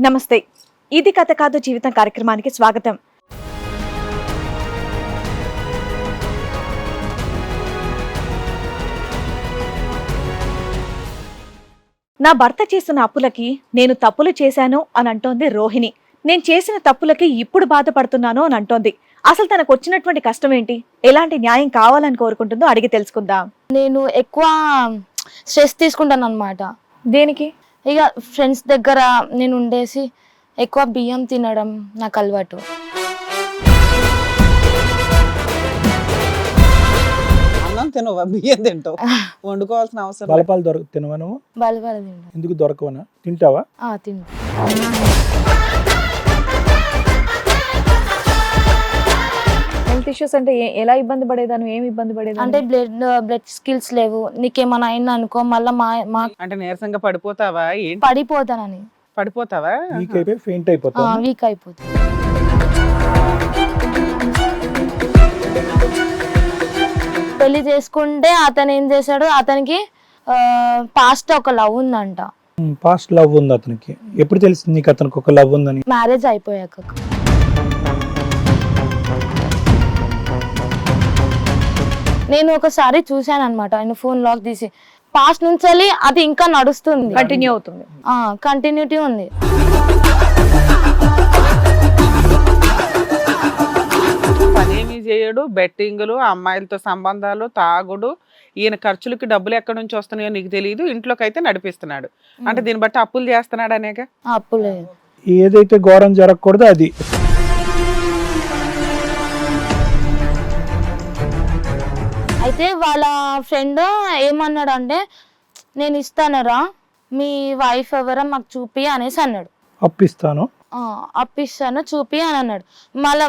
నమస్తే. ఇది కథ కాదు జీవితం కార్యక్రమానికి స్వాగతం. నా భర్త చేసిన అప్పులకి నేను తప్పులు చేశాను అని అంటోంది రోహిణి. నేను చేసిన తప్పులకి ఇప్పుడు బాధపడుతున్నాను అని అంటోంది. అసలు తనకు వచ్చినటువంటి కష్టం ఏంటి, ఎలాంటి న్యాయం కావాలని కోరుకుంటుందో అడిగి తెలుసుకుందాం. నేను ఎక్కువ స్ట్రెస్ తీసుకుంటాను అనమాట. దేనికి? ఇక ఫ్రెండ్స్ దగ్గర నేను ఉండేసి ఎక్కువ బియ్యం తినడం నాకు అలవాటు. అన్నం తినవా, బియ్యం తింటావు? వండుకోవాల్సిన అవసరం బలపాలు తినవా నువ్వు? బలబల తింటాను. ఎందుకు దొరకవనా? తింటావా? తింటా. హెల్త్ ఇష్యూస్ అంటే ఎలా ఇబ్బంది పడేదాను, ఏమి ఇబ్బంది పడేదాను? అంటే బ్లడ్ స్కిల్స్ లేవు. నీకేమైనా అయింది అనుకో మళ్ళీ మా అంటే నీరసంగా పడిపోతావా? ఏంటి పడిపోతానని. పడిపోతావా? వీక్ అయిపోయి ఫెయింట్ అయిపోతావా? వీక్ అయిపోతుంది. పెళ్లి చేసుకుంటే అతను ఏం చేశాడు, అతనికి పాస్ట్ ఒక లవ్ ఉందంట. పాస్ట్ లవ్ ఉంది అతనికి. ఎప్పుడు తెలిసింది నీకు అతనికి ఒక లవ్ ఉందని? మ్యారేజ్ అయిపోయాక. నేను ఒకసారి చూశాను అనమాట, ఆయన ఫోన్ లాక్ తీసి. పాస్ట్ నుంచి అది ఇంకా నడుస్తుంది, కంటిన్యూ అవుతుంది. కంటిన్యూటీ ఉంది. పనేమీ చేయడు, బెట్టింగులు, అమ్మాయిలతో సంబంధాలు, తాగుడు. ఈయన ఖర్చులకి డబ్బులు ఎక్కడి నుంచి వస్తున్నాయో నీకు తెలియదు, ఇంట్లోకి అయితే నడిపిస్తున్నాడు. అంటే దీన్ని బట్టి అప్పులు చేస్తున్నాడు అనేక. అప్పు లేదు. ఏదైతే ఘోరం జరగకూడదు అది. అయితే వాళ్ళ ఫ్రెండ్ ఏమన్నాడు అంటే, నేను ఇస్తానరా, మీ వైఫ్ ఎవరో మాకు చూపి అనేసి అన్నాడు. అప్పిస్తాను, అప్పిస్తాను చూపి అని అన్నాడు. మళ్ళీ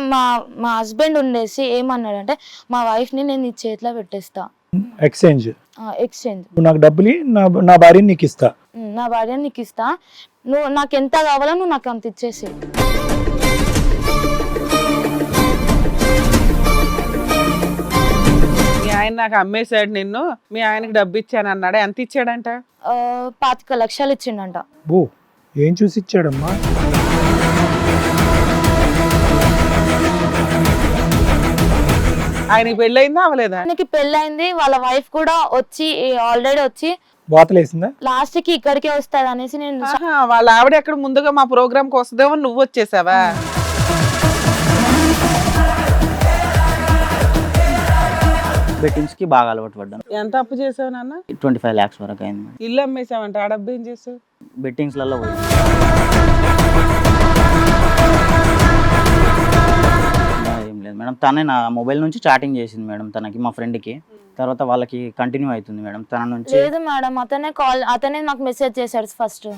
మా హస్బెండ్ ఉండేసి ఏమన్నాడు అంటే, మా వైఫ్ ని నేను నీ చేతిలో పెట్టేస్తా. ఎక్స్చేంజ్. నువ్వు నాకు డబ్బులు నా భార్యని నీకు ఇస్తా. నా భార్యని నీకు ఇస్తా, నువ్వు నాకు ఎంత కావాలో నువ్వు నాకు అంత ఇచ్చేసి. మీ ఆయన నాకు అమ్మేశాడు నిన్ను, మీ ఆయనకి డబ్బు ఇచ్చాను అన్నాడు. ఎంత ఇచ్చాడంట? 25 లక్షలు ఇచ్చిండంట. ఓ, ఏం చూసి ఇచ్చాడమ్మా? ఆయనకి పెళ్ళయిందా అవలేదా? ఆయనకి పెళ్ళైంది, వాళ్ళ వైఫ్ కూడా ఆల్రెడీ వచ్చి బాతలేసిందా? లాస్ట్ కి ఇక్కడికే వస్తాడు అనేసి నేను వాళ్ళ ఆవిడ ఎక్కడ ముందుగా మా ప్రోగ్రామ్ కి వస్తుందేమో నువ్వు వచ్చేసావా? బెట్టింగ్స్ కి బాగా అలవాటు పడ్డాను. ఎంత అప్పు చేసావు నాన్న? 25 lakhs వరకు అయింది. ఇల్లు అమ్మేసావంట, ఆ డబ్బు ఏం చేసావు? బెట్టింగ్స్ లలో పోయింది. ఏం లేదు మేడం, తనే నా మొబైల్ నుంచి చాటింగ్ చేసింది మేడం తనకి, మా ఫ్రెండ్ కి. తర్వాత వాళ్ళకి కంటిన్యూ అవుతుంది మేడం తన నుంచి. లేదు మేడం, అతనే నాకు మెసేజ్ చేశాడు ఫస్ట్.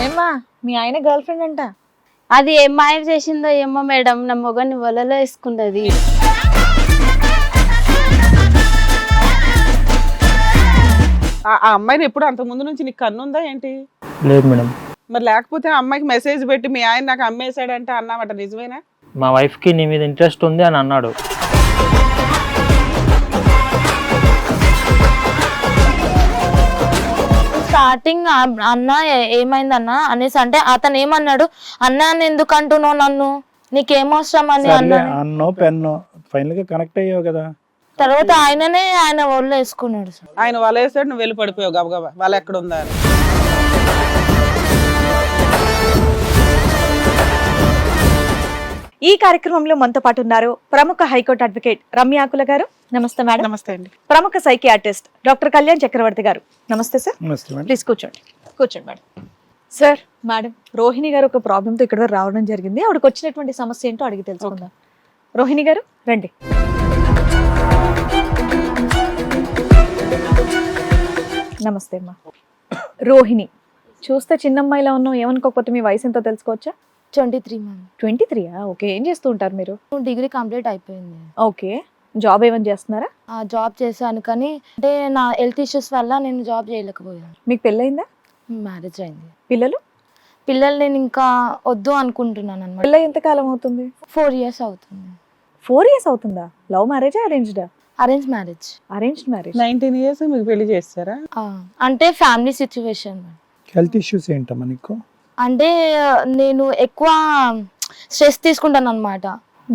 ఏమ్మా, మీ ఆయన గర్ల్ ఫ్రెండ్ అంట. అది ఏం మాయ చేసిందో ఏమో మేడం, నా మొగని వలలో వేసుకున్నది. ఆ అమ్మాయిని ఎప్పుడు అంత ముందు నుంచి నీకు కన్నుందా ఏంటి? లేదు మేడం. మరి లేకపోతే ఆ అమ్మాయికి మెసేజ్ పెట్టి మీ ఆయన నాకు అమ్మేశాడంటే అన్నావట, నిజమేనా? మా వైఫ్ కి నీ మీద ఇంట్రెస్ట్ ఉంది అని అన్నాడు. స్టార్టింగ్ అన్న ఏమైందన్న అనేసి అంటే, అతను ఏమన్నాడు, అన్న ఎందుకు అంటున్నావు నన్ను, నీకేమవసరం అని అన్నాడు. అన్నో పెన్నో ఫైనల్ గా కనెక్ట్ అయ్యావు కదా. తర్వాత ఆయన ఒళ్ళు వేసుకున్నాడు. ఆయన వల వేసాడు, నువ్వు వెళ్ళి పడిపోయావు గబగబా. వాళ్ళ ఎక్కడ ఉందా అని. ఈ కార్యక్రమంలో మనతో పాటు ఉన్నారు ప్రముఖ హైకోర్టు అడ్వకేట్ రమ్య ఆకుల గారు. నమస్తే మేడం. నమస్తే అండి. ప్రముఖ సైకియాట్రిస్ట్ డాక్టర్ కళ్యాణ్ చక్రవర్తి గారు. నమస్తే సార్. నమస్తే మేడం. ప్లీజ్ కూర్చోండి. కూర్చోండి మేడం. సార్, మేడం రోహిణి గారు ఒక ప్రాబ్లంతో ఇక్కడ వరకు రావడం జరిగింది. ఆవిడకి వచ్చినటువంటి సమస్య ఏంటో అడిగి తెలుసుకుందాం. రోహిణి గారు రండి. నమస్తే అమ్మా. రోహిణి, చూస్తే చిన్నమ్మాయిలా ఉన్నావు, ఏమనుకోకపోతే మీ వయసు ఎంతో తెలుసుకోవచ్చా? 23 మంత్. 23? ఓకే. ఏం చేస్తూ ఉంటారు మీరు? డిగ్రీ కంప్లీట్ అయిపోయింది. ఓకే. జాబ్ ఏమైనా చేస్తున్నారా? జాబ్ చేశాను, కానీ అంటే నా హెల్త్ ఇష్యూస్ వల్ల నేను జాబ్ చేయలేకపోయాను. మీకు పెళ్ళయిందా? మ్యారేజ్ అయింది. పిల్లలు నేను ఇంకా వద్దు అనుకుంటున్నాను అనమాట. పెళ్ళి ఎంత కాలం అవుతుంది? 4 years అవుతుంది. 4 years అవుతుందా? లవ్ మ్యారేజా, అరేంజ్డా? Arrange marriage. Arranged marriage. 19 years మీకు పెళ్లి చేస్తారా? అంటే ఫ్యామిలీ సిచ్యువేషన్. హెల్త్ ఇష్యూస్ ఏంటమ్మా నీకు? అంటే నేను ఎక్కువ స్ట్రెస్ తీసుకుంటాను అనమాట.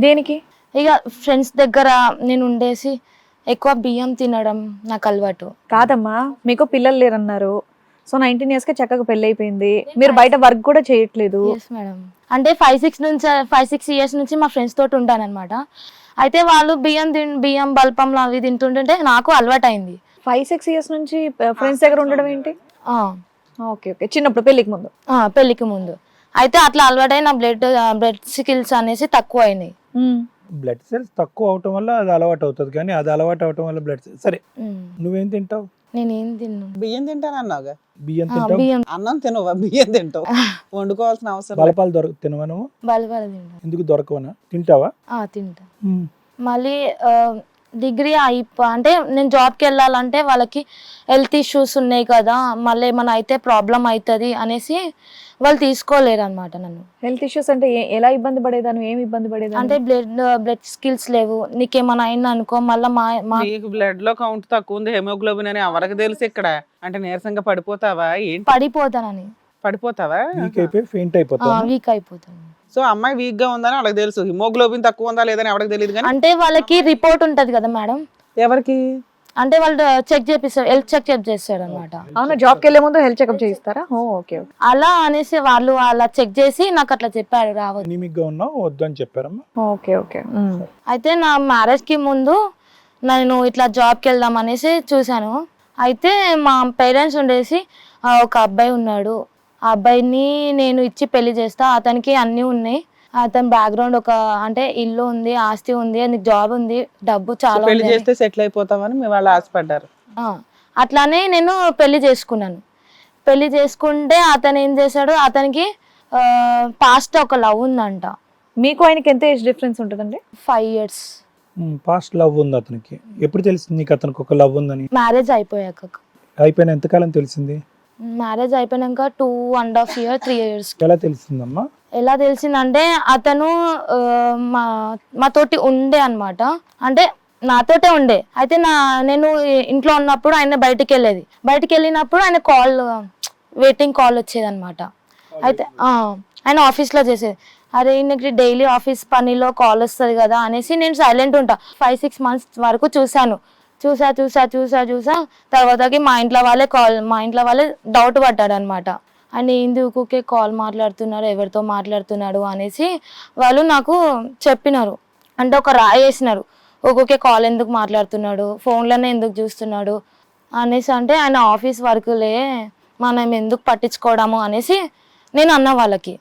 దేనికి? ఇక ఫ్రెండ్స్ దగ్గర నేను ఉండేసి ఎక్కువ బియ్యం తినడం నాకు అలవాటు. కాదమ్మా, మీకు పిల్లలు లేరన్నారు. సో 19 years కి చక్కగా పెళ్లి అయిపోయింది, మీరు బయట వర్క్ కూడా చేయట్లేదు. Yes madam. అంటే 5-6 years నుంచి మా ఫ్రెండ్స్ తోటి ఉంటాను అనమాట. అయితే వాళ్ళు బియ్యం బల్పంలో అవి తింటుంటే నాకు అలవాటు అయింది. 5-6 years నుంచి ఫ్రెండ్స్ దగ్గర ఉండడం ఏంటి? ఆ, ఓకే ఓకే, చిన్నప్పుడు పెళ్లికి ముందు. పెళ్లికి ముందు. అయితే అట్లా అలవాటై నా బ్లడ్ స్కిల్స్ అనేసి తక్కువ అయినాయి. బ్లడ్ సెల్స్ తక్కువ అవటం వల్ల అది అలవాటు అవుతుంది, కానీ అది అలవాటు అవటం వల్ల బ్లడ్ సెల్స్. సరే, నువ్వేం తింటావు? నేనేం తిన్నాను? బియ్యం తింటానన్నావుగా. బియ్యం తింటావు? బియ్యం అన్నం తినవా? బియ్యం తింటావు. వండుకోవాల్సిన అవసరం లేదు. బలపాలు తినవా నువ్వు? బలబల తింటాను. ఎందుకు దొరకవనా? తింటావా? తింటా. మళ్ళీ డిగ్రీ అంటే నేను జాబ్కి వెళ్ళాలంటే వాళ్ళకి హెల్త్ ఇష్యూస్ ఉన్నాయి కదా, మళ్ళీ ఏమైనా అయితే ప్రాబ్లం అవుతుంది అనేసి వాళ్ళు తీసుకోలేరు అనమాట నన్ను. హెల్త్ ఇష్యూస్ అంటే ఎలా ఇబ్బంది పడేదాను? ఏమి ఇబ్బంది పడేదాను? అంటే బ్లడ్ స్కిల్స్ లేవు, నీకేమైనా అయింది అనుకో మళ్ళీ నీకు బ్లడ్ లో కౌంట్ తక్కువ ఉంది, హెమోగ్లోబిన్ అని ఎవరికి తెలుసు ఇక్కడ? అంటే నీరసంగా పడిపోతావా ఏంటి? పడిపోతానని. పడిపోతావా? వీక్ అయిపోయి ఫెయింట్ అయిపోతావా? వీక్ అయిపోతాను. సో అమ్మాయి వీక్ గా ఉందని వాళ్ళకి తెలుసు, హిమోగ్లోబిన్ తక్కువ ఉందా లేదని ఎవరికి తెలియదు. కానీ అంటే వాళ్ళకి రిపోర్ట్ ఉంటది కదా మేడం. ఎవరికి? అంటే వాళ్ళు చెక్ చేపిస్తారు, హెల్త్ చెక్ చేస్తాడు అనమాట. అవునా, జాబ్కి వెళ్ళే ముందు హెల్త్ చెకప్ చేయిస్తారా? ఓకే. అలా అనేసి వాళ్ళు అలా చెక్ చేసి నాకు అట్లా చెప్పారు రావద్దు. ఎనీమిక్ గా ఉన్నావు, వద్దు అని చెప్పారమ్మా. Okay okay. అయితే నా మ్యారేజ్ కి ముందు నేను ఇట్లా జాబ్కి వెళ్దాం అనేసి చూశాను. అయితే మా పేరెంట్స్ ఉండేసి ఒక అబ్బాయి ఉన్నాడు, ఆ అబ్బాయిని నేను ఇచ్చి పెళ్లి చేస్తా, అతనికి అన్నీ ఉన్నాయి, అతని బ్యాక్గ్రౌండ్ అంటే ఇల్లు ఉంది, ఆస్తి ఉంది, నీకు జాబ్ ఉంది, డబ్బు చాలా పెళ్లి చేస్తే సెటిల్ అయిపోతామని మీ వాళ్ళు ఆశపడ్డారు. అట్లానే నేను పెళ్లి చేసుకున్నాను. పెళ్లి చేసుకుంటే అతను ఏం చేశాడు, అతనికి పాస్ట్ ఒక లవ్ ఉందంట. మీకు ఆయనకి ఎంత ఏజ్ డిఫరెన్స్ ఉంటుందండి? 5 years. పాస్ట్ లవ్ ఉంది అతనికి. ఎప్పుడు తెలిసింది నీకు అతనికి ఒక లవ్ ఉందని? మ్యారేజ్ అయిపోయాక. అయిపోయిన ఎంతకాలం తెలిసింది? మ్యారేజ్ అయిపోయినాక 2.5 years 3 years. ఎలా తెలిసిందమ్మా? ఎలా తెలిసిందంటే అతను మా తోటి ఉండే అనమాట, అంటే నాతోటే ఉండే. అయితే నేను ఇంట్లో ఉన్నప్పుడు ఆయన బయటికి వెళ్ళినప్పుడు ఆయన వెయిటింగ్ కాల్ వచ్చేది అనమాట. అయితే ఆయన ఆఫీస్లో చేసేది. అరే ఈయనకి డైలీ ఆఫీస్ పనిలో కాల్ వస్తుంది కదా అనేసి నేను సైలెంట్ ఉంటా. 5-6 months వరకు చూసా. తర్వాతకి మా ఇంట్లో వాళ్ళే డౌట్ పడ్డాడు అనమాట. ఆయన ఏంది ఊకే కాల్ మాట్లాడుతున్నాడు, ఎవరితో మాట్లాడుతున్నాడు అనేసి వాళ్ళు నాకు చెప్పినారు. అంటే ఒక రాయి వేసినారు, ఊకే కాల్ ఎందుకు మాట్లాడుతున్నాడు, ఫోన్లోనే ఎందుకు చూస్తున్నాడు అనేసి. అంటే ఆయన ఆఫీస్ వర్క్లే, మనం ఎందుకు పట్టించుకోవడము అనేసి నేను అన్నా వాళ్ళకి.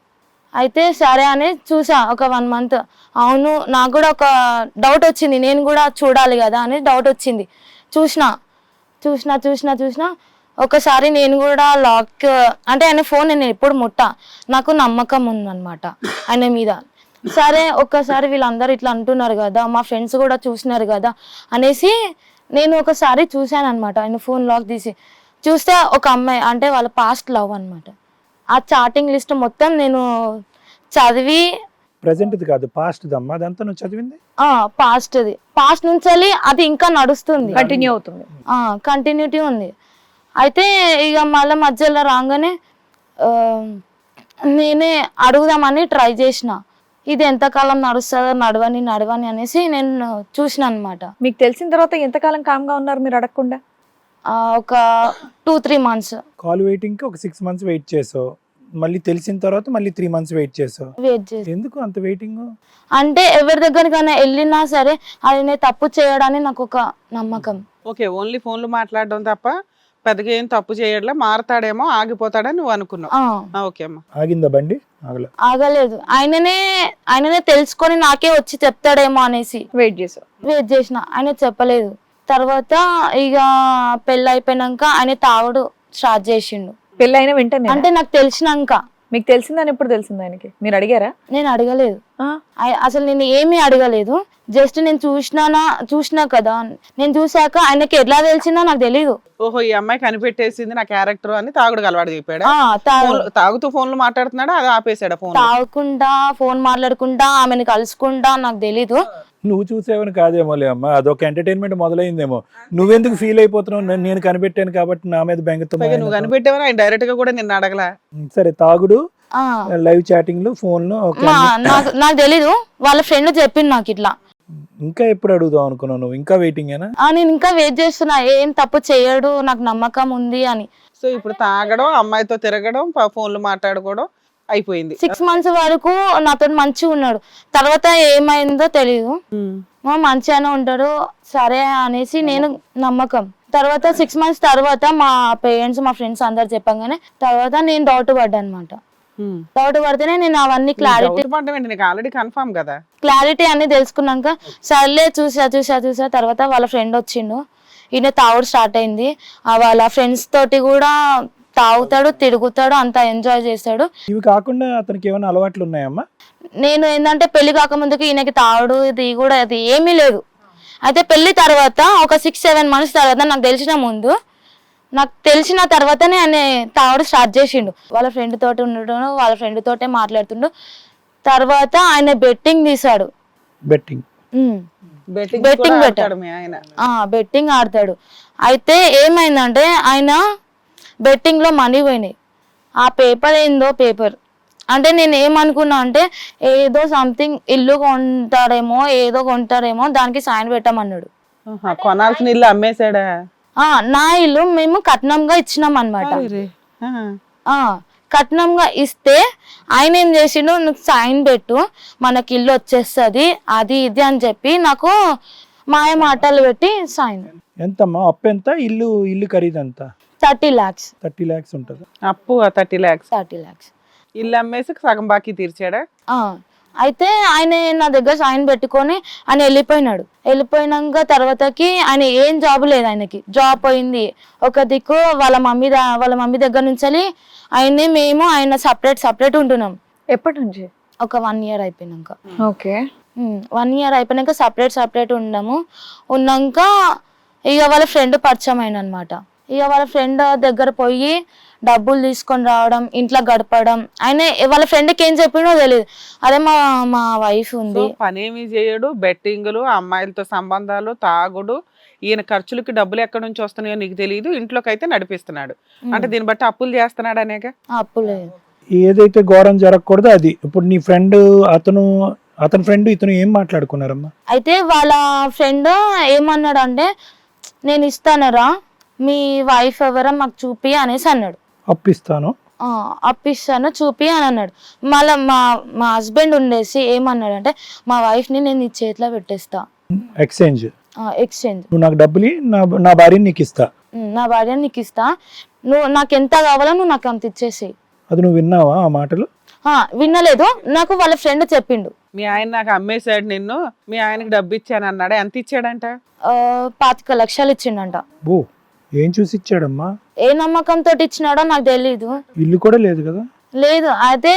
అయితే సరే అని చూసా ఒక 1 month. అవును, నాకు కూడా ఒక డౌట్ వచ్చింది, నేను కూడా చూడాలి కదా అని డౌట్ వచ్చింది. చూసిన ఒకసారి నేను కూడా లాక్, అంటే ఆయన ఫోన్ నేను ఎప్పుడు నాకు నమ్మకం ఉందన్నమాట ఆయన మీద. సరే ఒక్కసారి వీళ్ళందరూ ఇట్లా అంటున్నారు కదా, మా ఫ్రెండ్స్ కూడా చూసినారు కదా అనేసి నేను ఒకసారి చూశాను అనమాట. ఆయన ఫోన్ లాక్ తీసి చూస్తే ఒక అమ్మాయి, అంటే వాళ్ళ పాస్ట్ లవ్ అనమాట. ఆ చాటింగ్ లిస్ట్ మొత్తం నేను చదివి, ప్రెజెంట్ ది కాదు పాస్ట్ దమ్మా, అదంతా నువ్వు చదివింది? పాస్ట్ నుంచి అది ఇంకా నడుస్తుంది, కంటిన్యూ అవుతుంది, కంటిన్యూటీ ఉంది. అయితే ఇక మళ్ళీ మధ్యలో రాగానే నేనే అడుగుదామని ట్రై చేసిన, ఇది ఎంతకాలం నడుస్తుందో నడవని అనేసి నేను చూసిన అనమాట. మీకు తెలిసిన తర్వాత ఎంతకాలం కామ్గా ఉన్నారు మీరు అడగకుండా? ఒక 2-3 months. కాల్ వెయిటింగ్ కి ఒక 6 months వెయిట్ చేసావు, మళ్ళీ తెలిసిన తర్వాత మళ్ళీ 3 months వెయిట్ చేసావు. ఎందుకు అంత వెయిటింగ్? అంటే ఎవరి దగ్గరికైనా వెళ్ళినా సరే అది తప్పు చేయడానికి నాకు ఒక నమ్మకం. ఓకే, ఓన్లీ ఫోన్లు మాట్లాడడం తప్ప పెద్దగా ఏం తప్పు చేయట్లే, మారతాడేమో ఆగిపోతాడని నువ్వు అనుకున్నావు. ఓకే అమ్మా. ఆగిందా బండి? ఆగలేదు. ఆయననే తెలుసుకొని నాకే వచ్చి చెప్తాడేమో అనేసి వెయిట్ చేసిన. ఆయన చెప్పలేదు. తర్వాత ఇక పెళ్ళి అయిపోయినాక ఆయన తాగుడు స్టార్ట్ చేసిండు. పెళ్ళి అయిన వెంటనే? అంటే నాకు తెలిసినాక. మీకు తెలిసిందని ఎప్పుడు తెలిసింది ఆయనకి? మీరు అడిగారా? నేను అడగలేదు, అసలు నేను ఏమీ అడగలేదు. జస్ట్ నేను చూసినా కదా, నేను చూసాక ఆయనకి ఎట్లా తెలిసిందో నాకు తెలీదు. ఓహో, ఈ అమ్మాయి కనిపెట్టేసింది నా క్యారెక్టర్ అని తాగుడు అలవాటు చెప్పాడు. తాగుతూ ఫోన్లు మాట్లాడుతున్నాడా, అది ఆపేసాడా? ఫోన్ తాగుకుంటా ఫోన్ మాట్లాడుకుంటా ఆమెను కలుసుకుంటా నాకు తెలీదు. నువ్వు చూసేవని కాదేమోలే అమ్మా, అదొక ఎంటర్టైన్మెంట్ మొదలైందేమో. నువ్వెందుకు ఫీల్ అయిపోతున్నావు? నేను కనిపెట్టాను కాబట్టి నా మీద బెంగతో పైగా నువ్వు కనిపెట్టావని ఆయన డైరెక్ట్ గా కూడా నిన్ను అడగలా. సరే, తాగుడు, ఆ, లైవ్ చాటింగ్లు, ఫోన్లు, ఓకే. నాకు తెలీదు, వాళ్ళ ఫ్రెండ్ చెప్పింది నాకు ఇట్లా. ఇంకా ఎప్పుడు అడుగుదాం అనుకున్నావు నువ్వు? ఇంకా వెయిటింగేనా? నేను ఇంకా వెయిట్ చేస్తున్నా, ఏం తప్పు చేయడు, నాకు నమ్మకం ఉంది అని. సో ఇప్పుడు తాగడం, అమ్మాయితో తిరగడం, ఫోన్లు మాట్లాడుకోవడం అయిపోయింది. 6 months వరకు నాతో మంచిగా ఉన్నాడు. తర్వాత ఏమైందో తెలీదు. మంచిగానే ఉంటాడు సరే అనేసి నేను నమ్మకం. తర్వాత 6 months తర్వాత మా పేరెంట్స్, మా ఫ్రెండ్స్ అందరు చెప్పగానే తర్వాత నేను డౌట్ పడ్డా అనమాట. డౌట్ పడితేనే నేను అవన్నీ నీకు ఆల్రెడీ కన్ఫర్మ్ కదా. క్లారిటీ అన్ని తెలుసుకున్నాక సర్లే చూసా. తర్వాత వాళ్ళ ఫ్రెండ్ వచ్చిండు, ఈయన తాగుడు స్టార్ట్ అయింది. వాళ్ళ ఫ్రెండ్స్ తోటి కూడా తాగుతాడు, తిరుగుతాడు, అంతా ఎంజాయ్ చేస్తాడు. ఇవి కాకుండా అతనికి ఏమైనా అలవాట్లు ఉన్నాయమ్మా? నేను ఏంటంటే పెళ్లి కాకముందుకి ఈయనకి తాగుడు ఇది కూడా అది ఏమీ లేదు. అయితే పెళ్లి తర్వాత ఒక 6-7 months తర్వాత నాకు తెలిసిన తర్వాతనే ఆయన తాగుడు స్టార్ట్ చేసిండు. వాళ్ళ ఫ్రెండ్ తోటి ఉండడం, వాళ్ళ ఫ్రెండ్ తోటే మాట్లాడుతుండు. తర్వాత ఆయన బెట్టింగ్ తీసాడు. బెట్టింగ్ పెట్టాడు మీ ఆయన. బెట్టింగ్ ఆడతాడు. అయితే ఏమైందంటే ఆయన బెట్టింగ్ లో మనీ పోయినాయి. ఆ పేపర్ ఏందో పేపర్ అంటే నేను ఏమనుకున్నా అంటే ఏదో సంథింగ్ ఇల్లు కొంటారేమో దానికి సైన్ పెట్టమన్నాడు. కొనాల్సిన ఇల్లు అమ్మేశాడా? నా ఇల్లు మేము కట్నంగా ఇచ్చినాం అనమాట. కట్నంగా ఇస్తే ఆయన ఏం చేసిండు, నువ్వు సైన్ పెట్టు మనకి ఇల్లు వచ్చేస్తుంది అది ఇది అని చెప్పి నాకు మాయ మాటలు పెట్టి సైన్. ఎంతమ్మా అప్పు? ఎంత ఇల్లు ఖరీదు ఎంత? 30 lakhs. 30 lakhs ఉంటుంది అప్పు. 30 lakhs. 30 lakhs ఇల్లు అమ్మేసి సగం బాకీ తీర్చాడా? అయితే ఆయన నా దగ్గర సైన్ పెట్టుకొని ఆయన వెళ్ళిపోయినాక తర్వాతకి ఆయన ఏం జాబ్ లేదు, ఆయనకి జాబ్ పోయింది. ఒక దిక్కు వాళ్ళ మమ్మీ దగ్గర నుంచి ఆయన సపరేట్ ఉంటున్నాం. ఎప్పటి నుంచి? ఒక 1 year అయిపోయినాక. ఓకే. 1 year అయిపోయినాక సపరేట్ ఉన్నాక ఇక వాళ్ళ ఫ్రెండ్ పరిచయం అయిన అనమాట. ఇక వాళ్ళ ఫ్రెండ్ దగ్గర పోయి డబ్బులు తీసుకొని రావడం, ఇంట్లో గడపడం. ఆయన వాళ్ళ ఫ్రెండ్కి ఏం చెప్పిండో తెలియదు. అదే మా వైఫ్ ఉంది, పనేమి చేయడు, బెట్టింగులు, అమ్మాయిలతో సంబంధాలు, తాగుడు, ఈయన ఖర్చులకి డబ్బులు ఎక్కడి నుంచి వస్తున్నాయో నీకు తెలియదు, ఇంట్లోకి అయితే నడిపిస్తున్నాడు. అంటే దీన్ని బట్టి అప్పులు చేస్తున్నాడు అనేక. అప్పులే. ఏదైతే ఘోరం జరగకూడదు అది. ఇప్పుడు నీ ఫ్రెండ్ అతని ఫ్రెండ్ ఇతను ఏం మాట్లాడుకున్నారమ్మా? అయితే వాళ్ళ ఫ్రెండ్ ఏమన్నాడు అంటే నేను ఇస్తానరా, మీ వైఫ్ ఎవరో మాకు చూపి అనేసి అన్నాడు. అప్పిస్తాను చూపి అని అన్నాడు. మళ్ళీ మా హస్బెండ్ ఉండేసి ఏమన్నాడు అంటే మా వైఫ్ ని నేను నీ చేతిలో పెట్టేస్తా, ఎక్స్చేంజ్. నువ్వు నాకు డబ్బులు నా భార్యని నీకు ఇస్తా, నువ్వు నాకు ఎంత కావాలో నువ్వు నాకు అంత ఇచ్చేసి. అది నువ్వు విన్నావా ఆ మాటలు? వినలేదు, నాకు వాళ్ళ ఫ్రెండ్ చెప్పిండు. మీ ఆయన నాకు అమ్మేశాడు నిన్ను, మీ ఆయనకి డబ్బు ఇచ్చాను అన్నాడు. ఎంత ఇచ్చాడంట? 25 లక్షలు ఇచ్చిండంట. ఏం చూసి ఇచ్చాడమ్మా? ఏ నమ్మకంతో ఇచ్చినాడో నాకు తెలీదు. ఇల్లు కూడా లేదు కదా? లేదు. అదే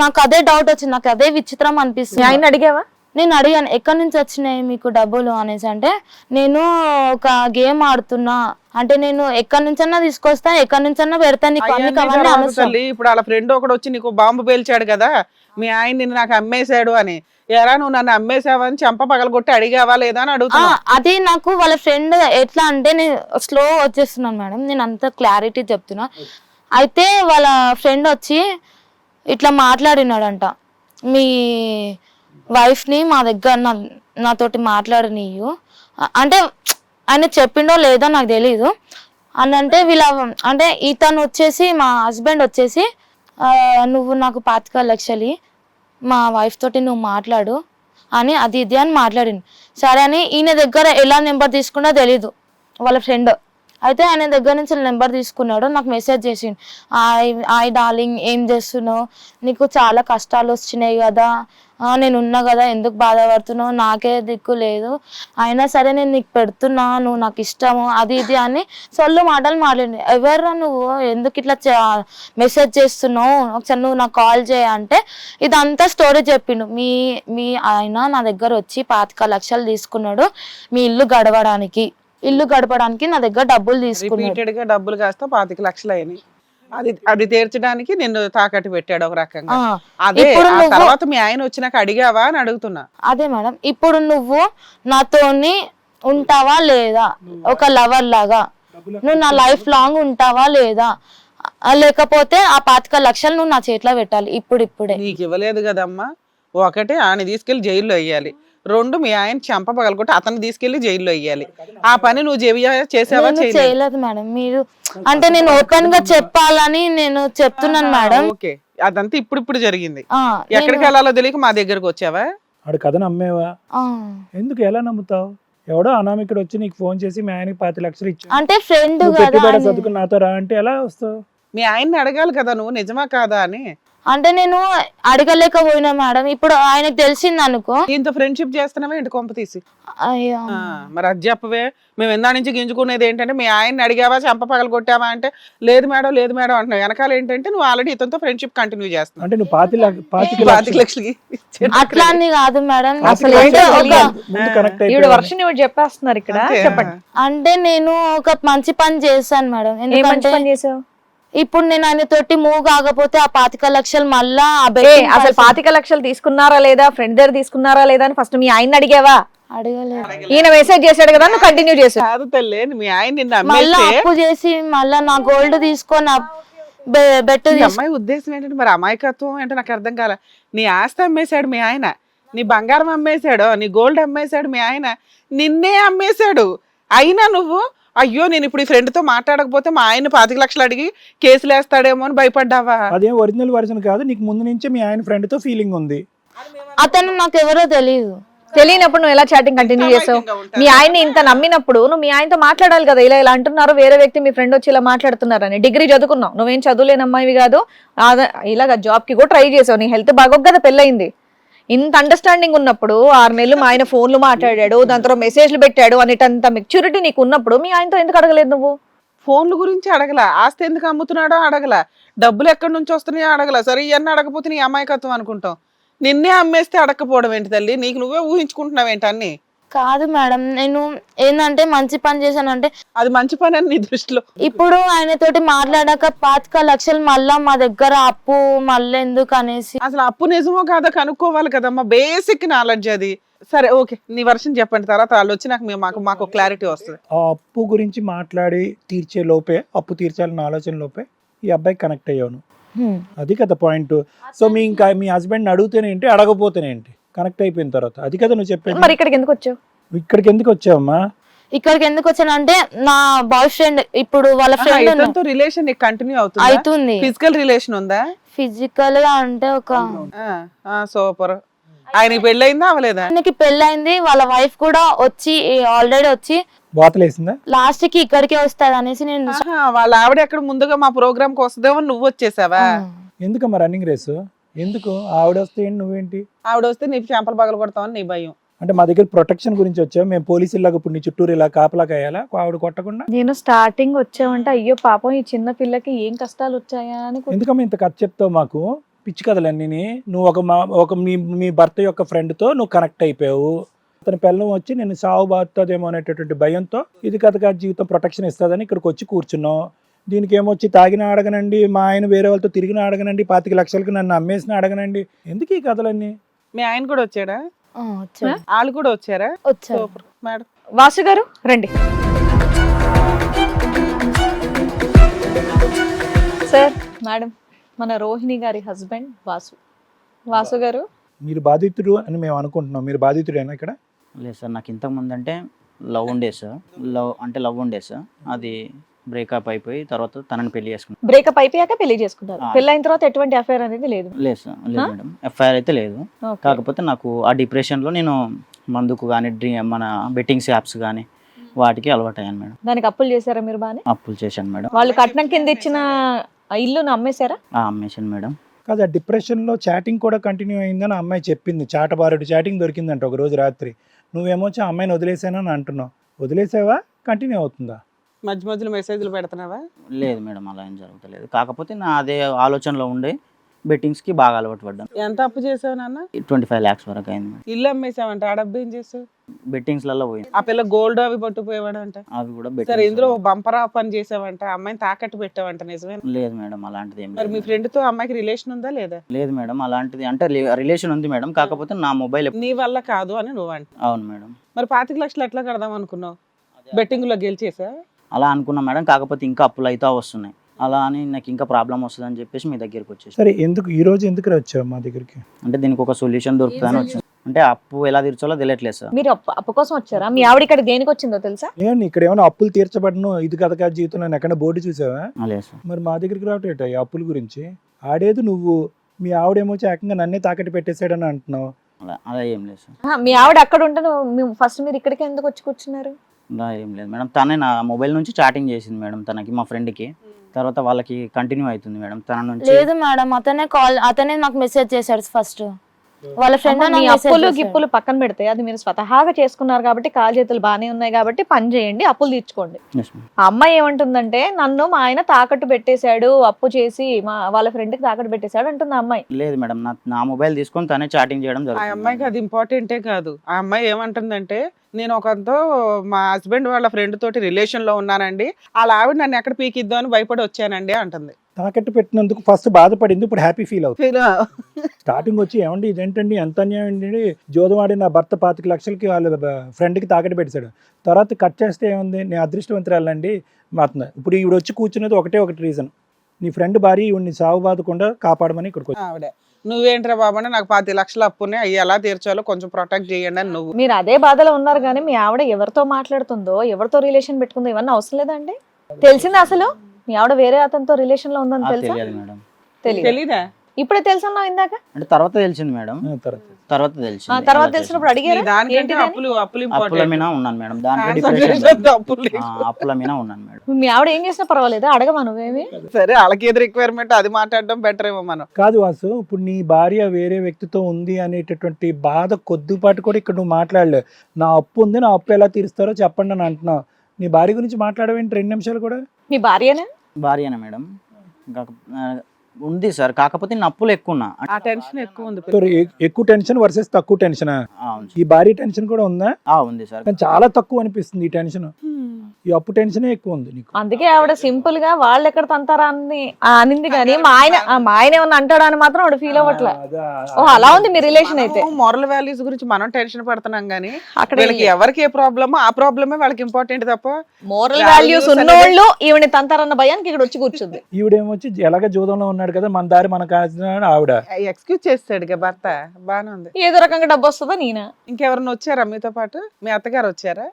నాకు అదే డౌట్ వచ్చింది, నాకు అదే విచిత్రం అనిపిస్తుంది. ఆయన అడిగావా? నేను అడిగాను ఎక్కడి నుంచి వచ్చినాయి మీకు డబ్బులు అనేసి. అంటే నేను ఒక గేమ్ ఆడుతున్నా, అంటే నేను ఎక్కడి నుంచన్నా తీసుకొస్తా, ఎక్కడి నుంచన్నా పెడతాను. ఇప్పుడు వాళ్ళ ఫ్రెండ్ ఒకడు వచ్చి నీకు బాంబు పేల్చాడు కదా, మీ ఆయన నిన్ను నాకు అమ్మేశాడు అని. ఎరా నువ్వు నన్ను అమ్మేసావని చెంప పగలగొట్టి అడిగావా లేదా అని అడుగుతున్నా. అది నాకు వాళ్ళ ఫ్రెండ్ ఎట్లా అంటే నేను స్లో వచ్చేస్తున్నాను మేడం, నేను అంత క్లారిటీ చెప్తున్నా. అయితే వాళ్ళ ఫ్రెండ్ వచ్చి ఇట్లా మాట్లాడినాడంట, మీ వైఫ్ని మా దగ్గర నాతోటి మాట్లాడనీయు అంటే ఆయన చెప్పిండో లేదో నాకు తెలీదు అని అంటే అంటే ఇతను వచ్చేసి మా హస్బెండ్ వచ్చేసి నువ్వు నాకు 25 లక్షలు మా వైఫ్ తోటి నువ్వు మాట్లాడు అని అది ఇది అని మాట్లాడింది. సరే అని ఈయన దగ్గర ఎలా నెంబర్ తీసుకున్నా తెలీదు వాళ్ళ ఫ్రెండ్. అయితే ఆయన దగ్గర నుంచి నెంబర్ తీసుకున్నాడు, నాకు మెసేజ్ చేసిండు, హాయ్ డార్లింగ్ ఏం చేస్తున్నావు, నీకు చాలా కష్టాలు వచ్చినాయి కదా, నేను ఉన్నా కదా, ఎందుకు బాధపడుతున్నావు, నాకే దిక్కు లేదు, అయినా సరే నేను నీకు పెడుతున్నా, నువ్వు నాకు ఇష్టము అది ఇది అని సొల్లు మాటలు మాట్లాడి. ఎవర్రా నువ్వు, ఎందుకు ఇట్లా మెసేజ్ చేస్తున్నావు, ఒకసారి నువ్వు నాకు కాల్ చేయ అంటే ఇదంతా స్టోరీ చెప్పిండు. మీ ఆయన నా దగ్గర వచ్చి 25 లక్షలు తీసుకున్నాడు మీ ఇల్లు గడపడానికి నా దగ్గర డబ్బులు తీసుకున్నాడు. డబ్బులు కాస్త 25 లక్షలు అయినాయి. అది తీర్చడానికి నిన్ను తాకట్టు పెట్టాడు ఒక రకంగా. ఆ, అదే ఇప్పుడు ఆ నువ్వు- తర్వాత మీ ఆయన వచ్చినాక అడిగావా అని అడుగుతున్నా. అదే మేడం, ఇప్పుడు నువ్వు నాతోని ఉంటావా లేదా, ఒక లవర్ లాగా నువ్వు నా లైఫ్ లాంగ్ ఉంటావా లేదా, లేకపోతే ఆ 25 లక్షలు నువ్వు నా చేతిలో పెట్టాలి ఇప్పుడే. నీకు ఇవ్వలేదు కదమ్మా. ఒకటి ఆయన తీసుకెళ్లి జైల్లో వేయాలి, 2 మీ ఆయన చెంప పగలగొట్టి అతను తీసుకెళ్లి జైల్లో వేయాలి. ఆ పని నువ్వు చేసావా? నేను చేయలేదు. చేయలేదు మేడం. మీరు అంటే నేను ఓపెన్ గా చెప్పాలని నేను చెప్తున్నాను మేడం. ఓకే, అదంతా ఇప్పుడు జరిగింది. ఆ, ఎక్కడికి నేను- వెళ్ళాలో తెలియక మా దగ్గరకు వచ్చావా? ఆడు కథ నమ్మేవా? ఆ. ఎందుకు ఎలా నమ్ముతావు? ఎవడో అనామికుడు వచ్చి నీకు ఫోన్ చేసి మీ ఆయనకి 5 లక్షలు ఇచ్చాడు, అంటే ఫ్రెండ్ నువ్వు కదా పెట్టుబడి అని. చదువుకుని నాతో రా అంటే ఎలా వస్తావు? మీ ఆయన్ని అడగాలి కదా నువ్వు నిజమా కాదా అని. అంటే నేను అడగలేకపోయినా మేడం. ఇప్పుడు ఆయనకు తెలిసింది అనుకో. దీంతో ఫ్రెండ్షిప్ చేస్తున్నావా ఏంటి కొంప తీసి? అయ్యో. మరి అది చెప్పవే. మేము ఎందా నుంచి గింజుకునేది ఏంటంటే మీ ఆయన్ని అడిగావా చెంప పగలు కొట్టావా అంటే లేదు మేడం అంటున్నావు. వెనకాల ఏంటంటే నువ్వు ఆల్రెడీ ఇతనితో ఫ్రెండ్షిప్ కంటిన్యూ చేస్తున్నావు. అంటే నువ్వు 25 25 లక్షలకి అట్లా అని కాదు మేడం. అసలు అంటే ఏంటో ఒక ముందు కనెక్ట్ ఈవిడ వర్షం ఇవిడ చెప్పేస్తున్నారు ఇక్కడ. అంతే. చెప్పండి, అంటే నేను ఒక మంచి పని చేశాను మేడం. ఏ మంచి ఎందుకంటే పని చేసావు? ఇప్పుడు నేను ఆయన తోటి మూవ్ కాకపోతే ఆ 25 లక్షలు మళ్ళా ఆ ఏ betting అసలు పైసలు 25 లక్షలు తీసుకున్నారా లేదా, ఫ్రెండ్ దగ్గర తీసుకున్నారా లేదా అని ఫస్ట్ మీ ఆయన అడిగావా? అడగలేదు. ఈయన మెసేజ్ చేశాడు కదా, నువ్వు కంటిన్యూ చేసావు. కాదు తల్లి, మీ ఆయన నిన్ను మళ్ళా అమ్మేస్తే అప్పు చేసి మళ్ళా నా గోల్డ్ తీసుకొని బెట్ ఈ అమ్మాయి ఉద్దేశం ఏంటంటే మరి అమాయకత్వం ఏంటో నాకు అర్థం కాల. నీ ఆస్తి అమ్మేశాడు మీ ఆయన, నీ బంగారం అమ్మేశాడు, నీ గోల్డ్ అమ్మేశాడు మీ ఆయన, నిన్నే అమ్మేశాడు. అయినా నువ్వు అయ్యో నేను ఇప్పుడు ఈ ఫ్రెండ్ తో మాట్లాడకపోతే మా ఆయన 25 లక్షలు అడిగి కేసులు వేస్తాడేమో అని భయపడ్డావా? అదేం ఒరిజినల్ వర్జన్ కాదు, నీకు ముందు నుంచే మీ ఆయన ఫ్రెండ్ తో ఫీలింగ్ ఉంది. అతను నాకు ఎవరో తెలియదు. తెలియనప్పుడు నువ్వు ఎలా చాటింగ్ కంటిన్యూ చేసావు? మీ ఆయన్ని ఇంత నమ్మినప్పుడు నువ్వు మీ ఆయనతో మాట్లాడాలి కదా. ఇలా అంటున్నారు వేరే వ్యక్తి, మీ ఫ్రెండ్ వచ్చి ఇలా మాట్లాడుతున్నారని. డిగ్రీ చదువుకున్నావు, నువ్వేం చదువులేని అమ్మాయివి కాదు. ఇలాగ జాబ్ కి కూడా ట్రై చేసావు, నీ హెల్త్ బాగోక కదా పెళ్ళయింది. ఇంత అండర్స్టాండింగ్ ఉన్నప్పుడు 6 నెలలు మా ఆయన ఫోన్లు మాట్లాడాడు, దాని తర్వాత మెసేజ్లు పెట్టాడు అనేటంత మెచ్యూరిటీ నీకు ఉన్నప్పుడు మీ ఆయనతో ఎందుకు అడగలేదు నువ్వు? ఫోన్ల గురించి అడగల, ఆస్తి ఎందుకు అమ్ముతున్నాడో అడగల, డబ్బులు ఎక్కడి నుంచి వస్తున్నాయో అడగల. సరే ఇవన్నీ అడగపోతే నీ అమాయకత్వం అనుకుంటాం. నిన్నే అమ్మేస్తే అడగకపోవడం ఏంటి తల్లి? నీకు నువ్వే ఊహించుకుంటున్నావు ఏంటి అన్ని? కాదు మేడం, నేను ఏంటంటే మంచి పని చేశానంటే అది మంచి పని అని నీ దృష్టిలో. ఇప్పుడు ఆయన తోటి మాట్లాడాక 25 లక్షలు మళ్ళా మా దగ్గర అప్పు మళ్ళీ ఎందుకు అనేసి. అసలు అప్పు నిజమో కాదో కనుక్కోవాలి కదమ్మా, బేసిక్ నాలెడ్జ్ అది. సరే ఓకే, నీ వర్షన్ చెప్పండి, తర్వాత వాళ్ళు వచ్చి మాకు క్లారిటీ వస్తుంది. ఆ అప్పు గురించి మాట్లాడి తీర్చే లోపే, అప్పు తీర్చాలన్న ఆలోచన లోపే ఈ అబ్బాయి కనెక్ట్ అయ్యాను. అది కదా పాయింట్. సో మీ హస్బెండ్ అడిగితేనేంటి, అడగపోతేనేంటి, కనెక్ట్ అయిపోయిన తర్వాత అది కదా నువ్వు చెప్పేది. మరి ఇక్కడికి ఎందుకు వచ్చావు? ఇక్కడికి ఎందుకు వచ్చావమ్మా? ఇక్కడికి ఎందుకు వచ్చానంటే నా బాయ్ ఫ్రెండ్ ఇప్పుడు వాళ్ళ ఫ్రెండ్ ఇతనితో రిలేషన్ నీకు కంటిన్యూ అవుతుంది? అవుతుంది. ఫిజికల్ రిలేషన్ ఉందా? ఫిజికల్ గా అంటే ఒక సూపర్. ఆయనకి పెళ్ళయిందా అవలేదా? ఆయనకి పెళ్ళైంది, వాళ్ళ వైఫ్ కూడా వచ్చి ఆల్రెడీ వచ్చి బాతలేసిందా? లాస్ట్ కి ఇక్కడికే వస్తుంది అనేసి నేను వాళ్ళ ఆవిడ ఎక్కడ ముందుగా మా ప్రోగ్రామ్ కి వస్తుందేమో నువ్వు వచ్చేసావా? ఎందుకమ్మా రన్నింగ్ రేసు? ఎందుకు ఆవిడ వస్తే ఏంటి, నువ్వేంటి? ఆవిడ వస్తే నీ చెంపలు పగలు కొడతామని నీ భయం. అంటే మా దగ్గర ప్రొటెక్షన్ గురించి వచ్చావు, మేము పోలీసులాగా ఇప్పుడు నీ చుట్టూరు ఇలా కాపలా కాయాలా ఆవిడ కొట్టకుండా? నేను స్టార్టింగ్ వచ్చావంటే అయ్యో పాపం ఈ చిన్న పిల్లకి ఏం కష్టాలు వచ్చాయా అని ఎందుకమ్మా ఇంత కథ చెప్తావు మాకు? పిచ్చి కథలన్నీ. నువ్వు ఒక మీ భర్త యొక్క ఫ్రెండ్తో నువ్వు కనెక్ట్ అయిపోయావు, అతని పిల్లం వచ్చి నేను సాగు బాగుతుందేమో అనేటటువంటి భయంతో ఇది కథగా జీవితం ప్రొటెక్షన్ ఇస్తుందని ఇక్కడికి వచ్చి కూర్చున్నావు. దీనికి ఏమొచ్చి తాగిన అడగనండి, మా ఆయన వేరే వాళ్ళతో తిరిగిన అడగనండి, 25 లక్షలకి నన్ను అమ్మేసిన అడగనండి, ఎందుకు ఈ కథలన్నీ? మీ ఆయన కూడా వచ్చాడా? వచ్చాడు. వాళ్ళు కూడా వచ్చారా? వచ్చాడు. Super madam. వాసు గారు రండి. సార్, మేడం, మన రోహిణి గారి హస్బెండ్ వాసు గారు. మీరు బాధితుడు అని మేము అనుకుంటున్నాం, మీరు బాధితుడేనా ఇక్కడ? లేదు సార్, నాకు ఇంతకుముందు అంటే లవ్ ఉండే సార్. లవ్ ఉండే సార్, అది బ్రేకప్ అయిపోయి తర్వాత తనని పెళ్లి చేసుకున్నాను. బ్రేకప్ అయిపోయాక పెళ్లి చేసుకున్నారు. ఆ. పెళ్ళైన తర్వాత ఎటువంటి అఫైర్ అనేది లేదు? లేదు సార్, లేదు మేడం, ఎఫ్ఐఆర్ అయితే లేదు. Okay. కాకపోతే నాకు ఆ డిప్రెషన్లో నేను మందుకు కానీ మన బెట్టింగ్స్ యాప్స్ కానీ వాటికి అలవాటు అయ్యాను మేడం. దానికి అప్పులు చేశారా మీరు? బానే అప్పులు చేశాను మేడం. వాళ్ళు కట్నం కింద ఇచ్చిన ఇల్లును అమ్మేశారా? అమ్మేశాను మేడం. కాదు, ఆ డిప్రెషన్లో చాటింగ్ కూడా కంటిన్యూ అయిందని అమ్మాయి చెప్పింది. చాటబారుడు చాటింగ్ దొరికిందంట ఒక రోజు రాత్రి. నువ్వేమో వచ్చి ఆ అమ్మాయిని వదిలేసానని అంటున్నావు. వదిలేసావా, కంటిన్యూ అవుతుందా? మధ్య మధ్యలో మెసేజ్లు పెడుతున్నావా? లేదు మేడం, అలా ఏం జరుగుతలేదు. కాకపోతే నా అదే ఆలోచనలో ఉండే బెట్టింగ్స్ కి బాగా అలవాటు పడ్డాను. ఎంత అప్పు చేసావు నాన్న? 25 lakhs వరకు అయింది మేడం. ఇల్లు అమ్మేసావంట, ఆ డబ్బు ఏం చేసావు? బెట్టింగ్స్ లలో పోయింది. ఆ పిల్ల గోల్డ్ అవి పట్టుకుపోయేవాడంట. అవి కూడా సరే, బెట్టింగ్స్ ఇందులో వల్ల. బంపరా పని చేసావంట, అమ్మాయిని తాకట్టు పెట్టావంట, నిజమే? లేదు మేడం, అలాంటిది ఏం మరి మీ లేదు. ఫ్రెండ్ తో అమ్మాయికి రిలేషన్ ఉందా లేదా? లేదు మేడం, అలాంటిది అంటే రిలేషన్ ఉంది మేడం, కాకపోతే నా మొబైల్ నీ వల్ల కాదు అని నువ్వు అంట. అవును మేడం, మరి 25 లక్షలు ఎట్లా కడదాం అనుకున్నావు? బెట్టింగ్ లో గెలిచేసా? అలా అనుకున్నా మేడం, కాకపోతే ఇంకా అప్పులు అయితే వస్తున్నాయి. అలా అని నాకు ఇంకా ప్రాబ్లం వస్తుంది అని చెప్పేసి మీ దగ్గరికి వచ్చేసి, సరే ఎందుకు ఈ రోజు ఎందుకు వచ్చావు మా దగ్గరికి? అంటే దీనికి ఒక సొల్యూషన్ దొరుకుతుందని వచ్చింది. అంటే అప్పు ఎలా తీర్చాలో తెలియట్లేదు సార్. మీరు అప్పు కోసం వచ్చారా? మీ ఆవిడ ఇక్కడ దేనికి వచ్చిందో తెలుసా? నేను ఇక్కడ ఏమైనా అప్పులు తీర్చబడను ఇది కథ కాదు జీవితంలో ఎక్కడ బోర్డు చూసావా? లేదు సార్. మరి మా దగ్గరికి రావటం ఈ అప్పుల గురించి ఆడేది నువ్వు, మీ ఆవిడేమొచ్చి ఏకంగా నన్నే తాకట్టు పెట్టేశాడని అంటున్నావు. అలా ఏం లేదు సార్. మీ ఆవిడ అక్కడ ఉంటుంది, ఫస్ట్ మీరు ఇక్కడికి ఎందుకు వచ్చి కూర్చున్నారు? అలా ఏం లేదు మేడం, తనే నా మొబైల్ నుంచి చాటింగ్ చేసింది మేడం తనకి, మా ఫ్రెండ్కి. తర్వాత వాళ్ళకి కంటిన్యూ అవుతుంది మేడం తన నుంచి. లేదు మేడం, అతనే నాకు మెసేజ్ చేశాడు ఫస్ట్. వాళ్ళ ఫ్రెండ్ మీ అప్పులు గిప్పులు పక్కన పెడితే అది మీరు స్వతహాగా చేసుకున్నారు కాబట్టి కాలు చేతులు బాగానే ఉన్నాయి కాబట్టి పని చేయండి, అప్పులు తీర్చుకోండి. Yes, ma'am. ఆ అమ్మాయి ఏమంటుందంటే నన్ను మా ఆయన తాకట్టు పెట్టేశాడు, అప్పు చేసి వాళ్ళ ఫ్రెండ్ కి తాకట్టు పెట్టేశాడు అంటుంది ఆ అమ్మాయి. లేదు మేడం, నా మొబైల్ తీసుకొని తనే చాటింగ్ చేయడం ఆ జరుగుతుంది. అమ్మాయికి అది ఇంపార్టెంటే కాదు. ఆ అమ్మాయి ఏమంటుందంటే, నేను ఒకరితో మా హస్బెండ్ వాళ్ళ ఫ్రెండ్ తోటి రిలేషన్ లో ఉన్నానండి, వాళ్ళ ఆవిడ నన్ను ఎక్కడ పీకిద్దాం అని భయపడి వచ్చానండి అంటుంది. తాకట్టు పెట్టినందుకు ఫస్ట్ బాధపడింది, ఇప్పుడు హ్యాపీ ఫీల్ అవుతుంది. ఫీల్ స్టార్టింగ్ వచ్చి ఏమండి ఇదేంటండి ఎంత అన్యాయం అండి, జోదవాడి నా భర్త 25 లక్షలకి వాళ్ళ ఫ్రెండ్కి తాకట్టు పెట్టాడు. తర్వాత కట్ చేస్తే ఏముంది, నేను అదృష్టవంతురాలండి మాత్రం. ఇప్పుడు ఈవిడ వచ్చి కూర్చున్నది ఒకటి రీజన్, నీ ఫ్రెండ్ భార్య ఈవిడ్ని సాగు బాధకుండా కాపాడమని ఇక్కడికి వచ్చి. ఆవిడ నువ్వేంట్రా బాబు అంటే నాకు 25 లక్షలు అప్పునే, అవి ఎలా తీర్చాలో కొంచెం ప్రొటెక్ట్ చేయండి అని నువ్వు. మీరు అదే బాధలో ఉన్నారు కానీ మీ ఆవిడ ఎవరితో మాట్లాడుతుందో, ఎవరితో రిలేషన్ పెట్టుకుందో ఇవన్నీ అవసరం లేదండి. తెలిసిందా అసలు మీ ఆవిడ వేరే అతనితో రిలేషన్ లో ఉందని తెలుసా? తెలియదు మేడం. తెలీదా? ఇప్పుడే తెలుసన్నావు ఇందాక. అంటే తర్వాత తెలిసింది మేడం, తర్వాత తెలిసింది. తర్వాత తెలిసినప్పుడు అడిగారా? దానికంటే ఏంటిదని? అప్పులు అప్పుల ఇంపార్టెంట్. మీద ఉన్నాను మేడం, దాంట్లో Concentration డిప్రెషన్. అప్పులు లేవు. అప్పుల మీద ఉన్నాను మేడం. మీ ఆవిడ ఏం చేసినా పర్వాలేదా? అడగమా నువ్వేమి? సరే, వాళ్ళకి ఏది రిక్వైర్మెంట్ అది మాట్లాడడం బెటర్ ఏమో మనం. కాదు వాసు, ఇప్పుడు నీ భార్య వేరే వ్యక్తితో ఉంది అనేటటువంటి బాధ కొద్దిపాటు కూడా ఇక్కడ నువ్వు మాట్లాడలేవు. నా అప్పు ఉంది, నా అప్పు ఎలా తీరుస్తారో చెప్పండి అని అంటున్నావు. నీ భార్య గురించి మాట్లాడవేంటి 2 నిమిషాలు కూడా? మీ భార్యనే? భార్యనే మేడం, ఉంది సార్, కాకపోతే నేను అప్పులు ఎక్కువ ఉన్నా. ఆ టెన్షన్ ఎక్కువ ఉంది. సో ఎక్కువ టెన్షన్ వర్సెస్ తక్కువ టెన్షనా? అవును ఈ భారీ టెన్షన్ కూడా ఉందా? ఉంది సార్. కానీ చాలా తక్కువ అనిపిస్తుంది ఈ టెన్షన్, ఈ అప్పు టెన్షనే ఎక్కువ ఉంది నీకు. అందుకే ఆవిడ సింపుల్ గా వాళ్ళు ఎక్కడ తంతారా అని అనింది కానీ మా ఆయన ఏమన్నా అంటాడా అని మాత్రం ఆవిడ ఫీల్ అవ్వట్లే. ఓ అలా ఉంది మీ రిలేషన్ అయితే. మోరల్ వాల్యూస్ గురించి మనం టెన్షన్ పడుతున్నాం గానీ అక్కడ వీళ్ళకి ఎవరికి ఏ ప్రాబ్లమో ఆ ప్రాబ్లమే వాళ్ళకి ఇంపార్టెంట్ తప్ప మోరల్ వాల్యూస్ ఉన్నోళ్ళు ఈవిని తంతారన్న భయానికి ఇక్కడ వచ్చి కూర్చుంది. ఈవిడేమొచ్చి ఎలాగ జూదంలో ఉన్నాడు కదా, మన దారి మన కాల్చిన ఆవిడ ఎక్స్క్యూజ్ చేస్తాడు ఇక భర్త. బానే ఉంది. ఏదో రకంగా డబ్బు వస్తుందా నేనా? ఇంకెవరన్నా వచ్చారా మీతో పాటు? మీ అత్తగారు వచ్చారా?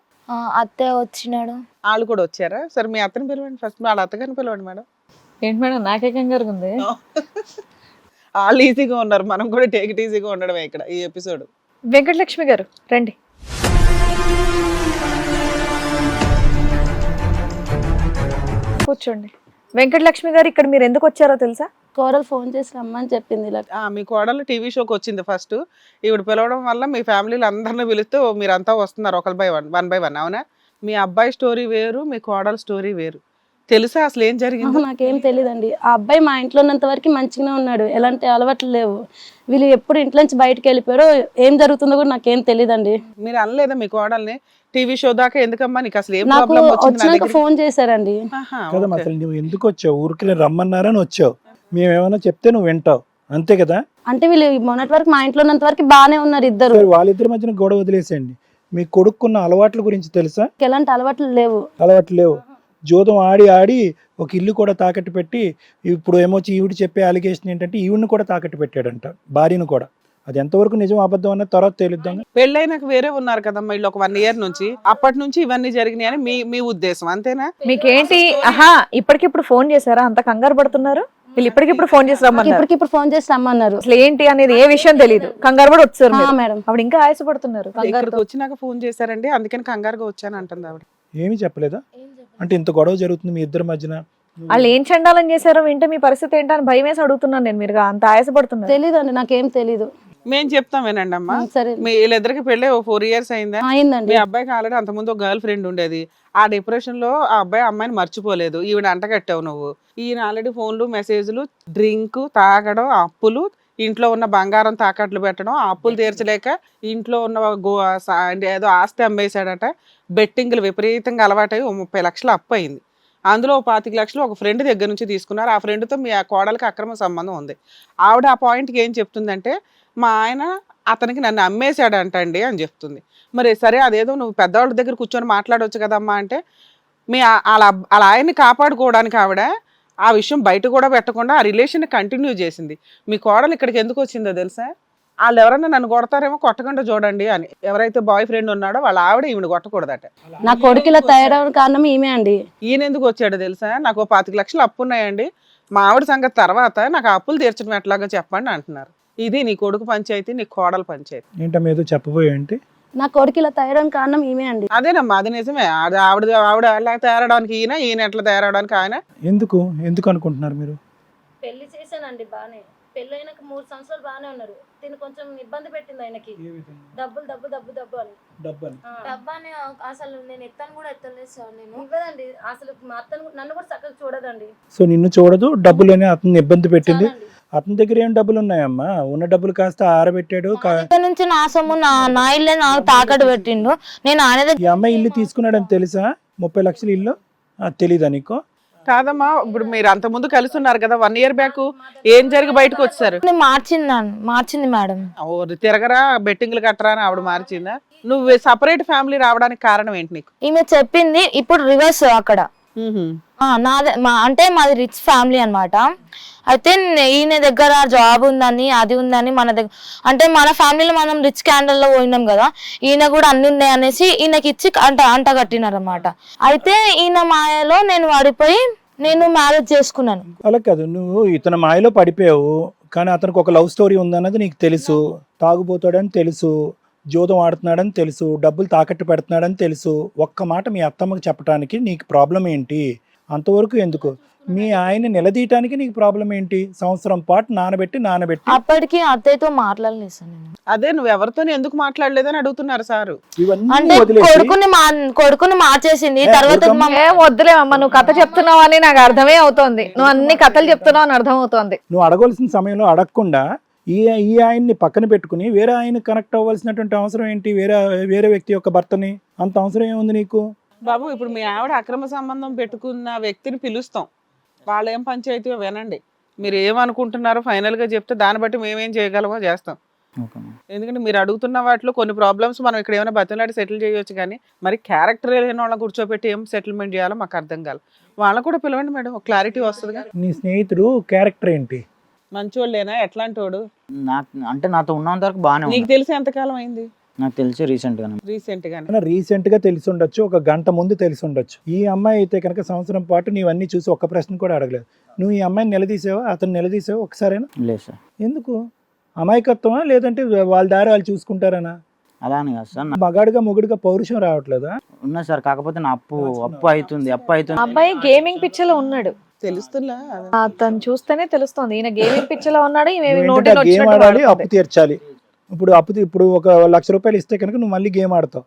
అత్తయ్య వచ్చినాడు. వాళ్ళు కూడా వచ్చారా? సరే, మీ అత్తని పిలవండి ఫస్ట్. వాళ్ళ అత్తగారిని పిలవండి మేడం. ఏంటి మేడం నాకే కంగారు ఉంది? వాళ్ళు ఈజీగా ఉన్నారు, మనం కూడా టేక్ ఇట్ ఈజీగా ఉండడమే ఇక్కడ ఈ ఎపిసోడ్. వెంకటలక్ష్మి గారు రండి. కూర్చోండి. వెంకటలక్ష్మి గారు ఇక్కడ మీరు ఎందుకు వచ్చారో తెలుసా? కోడలు ఫోన్ చేసి రమ్మని చెప్పింది ఇలా. మీ కోడలు టీవీ షోకి వచ్చింది ఫస్ట్. ఈవిడ పిలవడం వల్ల మీ ఫ్యామిలీలో అందరిని పిలుస్తూ మీరంతా వస్తున్నారు ఒకరి బై వన్ బై వన్. అవునా? మీ అబ్బాయి స్టోరీ వేరు, మీ కోడల స్టోరీ వేరు. తెలుసా అసలు ఏం జరిగింది? నాకేం తెలియదండి. ఆ అబ్బాయి మా ఇంట్లో ఉన్నంత వరకు మంచిగానే ఉన్నాడు, ఎలాంటి అలవాట్లు లేవు. వీళ్ళు ఎప్పుడు ఇంట్లో నుంచి బయటకు వెళ్ళిపోయారో ఏం జరుగుతుందో కూడా నాకేం తెలియదండి. మీరు అనలేదా మీ కోడల్ని టీవీ షో దాకా ఎందుకమ్మా నీకు అసలు ఏం నాకు ప్రాబ్లం వచ్చింది నా వచ్చినాక దగ్గరికి? ఫోన్ చేశారండి. ఆహా, కదమ్మా, ఓకే. అసలు నువ్వు ఎందుకు వచ్చావు? ఊరికి రమ్మన్నారని వచ్చావు, మేమేమైనా చెప్తే నువ్వు వింటావు అంతే కదా. అంటే వీళ్ళు మొన్నటి వరకు మా ఇంట్లో ఉన్నంత వరకు బాగానే ఉన్నారు ఇద్దరు. సరే, వాళ్ళిద్దరి మధ్యన గొడవ వదిలేసేయండి. మీ కొడుకున్న అలవాట్ల గురించి తెలుసా? ఎలాంటి అలవాట్లు లేవు. అలవాట్లు లేవు. జూదం ఆడి ఆడి ఒక ఇల్లు కూడా తాకట్టు పెట్టి, ఇప్పుడు ఏమొచ్చి ఈవిడ చెప్పే అలిగేషన్ ఏంటంటే ఈవిడిని కూడా తాకట్టు పెట్టాడంట, భార్యను కూడా. అది ఎంతవరకు నిజం అబద్ధం అన్న తర్వాత తేలుద్దాం. పెళ్ళైనాక వేరే ఉన్నారు కదమ్మా వీళ్ళు ఒక 1 year నుంచి. అప్పటి నుంచి ఇవన్నీ జరిగినాయి అని మీ ఉద్దేశం అంతేనా? మీకేంటి? ఆహా, ఇప్పటికిప్పుడు ఫోన్ చేశారా? అంత కంగారు పడుతున్నారు? వీళ్ళు ఇప్పటికిప్పుడు ఫోన్ చేసి రమ్మన్నారు. ఇప్పటికిప్పుడు ఫోన్ చేసి రమ్మన్నారు. అసలు ఏంటి అనేది ఏ విషయం తెలియదు, కంగారు కూడా వచ్చారు మీరు. మేడం ఆవిడ ఇంకా ఆయాసపడుతున్నారు కంగారు. ఇక్కడికి వచ్చినాక ఫోన్ చేశారండి, అందుకని కంగారుగా వచ్చాను అంటుంది ఆవిడ. ఏమీ చెప్పలేదా? అంటే ఇంత గొడవ జరుగుతుంది మీ ఇద్దరి మధ్యన, వాళ్ళు ఏం చండాలని చేశారో వింటే మీ పరిస్థితి ఏంటని భయం వేసి అడుగుతున్నాను నేను. మీరు అంత ఆయాసపడుతున్నారు. తెలీదండి, నాకేం తెలీదు. మేము చెప్తాం వినండి అమ్మా. సరే మీ వీళ్ళిద్దరికి పెళ్ళి 4 years అయిందా? అయిందండి. మీ అబ్బాయికి ఆల్రెడీ అంతకుముందు ఒక గర్ల్ ఫ్రెండ్ ఉండేది. ఆ డిప్రెషన్ లో ఆ అబ్బాయి అమ్మాయిని మర్చిపోలేదు. ఈవిడ అంటగట్టావు నువ్వు. ఈయన ఆల్రెడీ ఫోన్లు, మెసేజ్లు, డ్రింక్, తాగడం, అప్పులు, ఇంట్లో ఉన్న బంగారం తాకట్లు పెట్టడం, ఆ అప్పులు తీర్చలేక ఇంట్లో ఉన్న ఏదో ఆస్తి అమ్మేశాడట. బెట్టింగ్లు విపరీతంగా అలవాటై 30 లక్షలు అప్పు అయింది. అందులో 25 లక్షలు ఒక ఫ్రెండ్ దగ్గర నుంచి తీసుకున్నారు. ఆ ఫ్రెండ్తో మీ కోడలికి అక్రమ సంబంధం ఉంది. ఆవిడ ఆ పాయింట్కి ఏం చెప్తుందంటే, మా ఆయన అతనికి నన్ను అమ్మేశాడంటండి అని చెప్తుంది. మరి సరే అదేదో నువ్వు పెద్దవాళ్ళ దగ్గర కూర్చొని మాట్లాడవచ్చు కదమ్మా అంటే, వాళ్ళ ఆయన్ని కాపాడుకోవడానికి ఆవిడ ఆ విషయం బయట కూడా పెట్టకుండా ఆ రిలేషన్ కంటిన్యూ చేసింది. మీ కోడలు ఇక్కడికి ఎందుకు వచ్చిందో తెలుసా? వాళ్ళు ఎవరన్నా నన్ను కొడతారేమో, కొట్టకుండా చూడండి అని. ఎవరైతే బాయ్ ఫ్రెండ్ ఉన్నాడో వాళ్ళ ఆవిడ ఈవిడ కొట్టకూడదట. నా కొడుకు ఇలా తయారవడం కారణం ఈమె అండి. ఈయన ఎందుకు వచ్చాడో తెలుసా? నాకు 25 లక్షలు అప్పు ఉన్నాయండి, మా ఆవిడ సంగతి తర్వాత, నాకు ఆ అప్పులు తీర్చడం ఎట్లాగో చెప్పండి అంటున్నారు. ఇది నీ కొడుకు పంచాయతీ, నీ కోడల పంచాయతీ. ఏంటమ్మా ఏదో చెప్పబోయేంటి? నా కొడుకు ఇలా తయారవడం కారణం ఈమె అండి. అదేనమ్మా, అది నిజమే. ఆవిడ ఎలా తయారవడానికి ఈయన ఎట్లా తయారవడానికి ఆయన. ఎందుకు అనుకుంటున్నారు మీరు? పెళ్లి చేశానండి బానే. పెళ్లి అయినాక 3 సంవత్సరాలు బానే ఉన్నారు. తిని కొంచెం ఇబ్బంది పెట్టింది ఆయనకి. డబ్బులు డబ్బు డబ్బు డబ్బు అని. డబ్బాని అసలు నేను ఎత్తను కూడా ఎత్తలేదు సార్. నేను ఇవ్వదండి అసలు. మా అత్తను నన్ను కూడా చక్కగా చూడదండి. సో నిన్ను చూడదు, డబ్బులని అతన్ని ఇబ్బంది పెట్టింది. అతని దగ్గర ఏం డబ్బులు ఉన్నాయమ్మా? ఉన్న డబ్బులు కాస్త ఆరబెట్టాడు. దగ్గర నుంచి నా సొమ్ము నా ఇల్లే నాకు తాకట్టు పెట్టిండు. నేను ఆయన ఈ అమ్మాయి ఇల్లు తీసుకున్నాడని తెలుసా? 30 లక్షలు ఇల్లు తెలీదా నీకు? కాదమ్మా, ఇప్పుడు మీరు అంత ముందు కలిసి ఉన్నారు కదా 1 year బ్యాక్, ఏం జరిగి బయటకు వచ్చారు? మార్చింది మేడం. తిరగరా, బెట్టింగ్లు కట్టరా అని ఆవిడ మార్చిందా? నువ్వు సపరేట్ ఫ్యామిలీ రావడానికి కారణం ఏంటి నీకు? ఈమె చెప్పింది ఇప్పుడు రివర్స్ అక్కడ. అంటే మాది రిచ్ ఫ్యామిలీ అన్నమాట. అయితే ఈయన దగ్గర జాబ్ ఉందని, అది ఉందని, మన దగ్గర అంటే మన ఫ్యామిలీలో మనం రిచ్ క్యాండల్ లో పోయినాం కదా, ఈయన కూడా అన్ని ఉన్నాయి అనేసి ఈయనకి ఇచ్చి అంట కట్టినారన్నమాట. అయితే ఈయన మాయలో నేను వాడిపోయి నేను మ్యారేజ్ చేసుకున్నాను. అలా కాదు, నువ్వు ఇతని మాయలో పడిపోయావు, కానీ అతనికి ఒక లవ్ స్టోరీ ఉందన్నది నీకు తెలుసు. తాగుపోతాడని తెలుసు, జోదం ఆడుతున్నాడని తెలుసు, డబ్బులు తాకట్టు పెడుతున్నాడని తెలుసు. ఒక్క మాట మీ అత్తమ్మకి చెప్పడానికి నీకు ప్రాబ్లం ఏంటి? అంతవరకు ఎందుకు? మీ ఆయన నిలదీయటానికి నీకు ప్రాబ్లం ఏంటి? సంవత్సరం పాటు నానబెట్టి అప్పటికి అత్తయ్యతో మాట్లాడలేదు సార్ నేను. అదే నువ్వు ఎవరితో ఎందుకు మాట్లాడలేదని అడుగుతున్నారు సారు. ఇవన్నీ అంటే వదిలేసి కొడుకుని మార్చేసింది. తర్వాత ఏం వద్దులే అమ్మ, నువ్వు కథ చెప్తున్నావు అని నాకు అర్థమే అవుతోంది. నువ్వు అన్ని కథలు చెప్తున్నావు అని అర్థం అవుతోంది. నువ్వు అడగవలసిన సమయంలో అడగకుండా ఈ ఆయన్ని పక్కన పెట్టుకుని వేరే ఆయన కనెక్ట్ అవ్వాల్సినటువంటి అవసరం ఏంటి? వేరే వ్యక్తి యొక్క భర్తని అంత అవసరం ఏముంది నీకు? బాబు, ఇప్పుడు మీ ఆవిడ అక్రమ సంబంధం పెట్టుకున్న వ్యక్తిని పిలుస్తాం, వాళ్ళు ఏం పంచాయతీ వినండి, మీరు ఏమనుకుంటున్నారో ఫైనల్ గా చెప్తే దాన్ని బట్టి మేమేం చేయగలమో చేస్తాం. ఎందుకంటే మీరు అడుగుతున్న వాటిలో కొన్ని ప్రాబ్లమ్స్ మనం ఇక్కడ ఏమైనా బతిలాడి సెటిల్ చేయొచ్చు, కానీ మరి క్యారెక్టర్ లేని వాళ్ళని కూర్చోబెట్టి ఏం సెటిల్మెంట్ చేయాలో మాకు అర్థం కాదు. వాళ్ళని కూడా పిలవండి మేడం, క్లారిటీ వస్తుందిగా. నీ స్నేహితుడు క్యారెక్టర్ ఏంటి? మంచోళ్ళేనా? ఎట్లాంటి వాడు? అంటే నాతో ఉన్నంత వరకు బాగానే నీకు తెలిసి ఎంతకాలం అయింది? నాకు తెలిసి రీసెంట్ గా తెలిసి ఉండొచ్చు, 1 గంట ముందు తెలిసి ఉండొచ్చు. ఈ అమ్మాయి అయితే కనుక సంవత్సరం పాటు నీవన్నీ చూసి ఒక్క ప్రశ్న కూడా అడగలేదు. నువ్వు ఈ అమ్మాయిని నిలదీసావా? అతను నిలదీసావా ఒకసారైనా? లేదు సార్. ఎందుకు? అమాయకత్వమా, లేదంటే వాళ్ళ దారి వాళ్ళు చూసుకుంటారనా? అలా అని కాదు సార్. మగాడిగా మొగుడిగా పౌరుషం రావట్లేదా? ఉన్నా సార్, కాకపోతే నా అప్పు అవుతుంది. అబ్బాయి గేమింగ్ పిచ్చలో ఉన్నాడు, తెలుస్తుందా? అతను చూస్తేనే తెలుస్తుంది. ఈయన గేమింగ్ పిచ్చలో ఉన్నాడు, గేమ్ ఆడాలి, అప్పు తీర్చాలి. ఇప్పుడు 1 లక్ష రూపాయలు ఇస్తే కనుక నువ్వు మళ్ళీ గేమ్ ఆడతావు.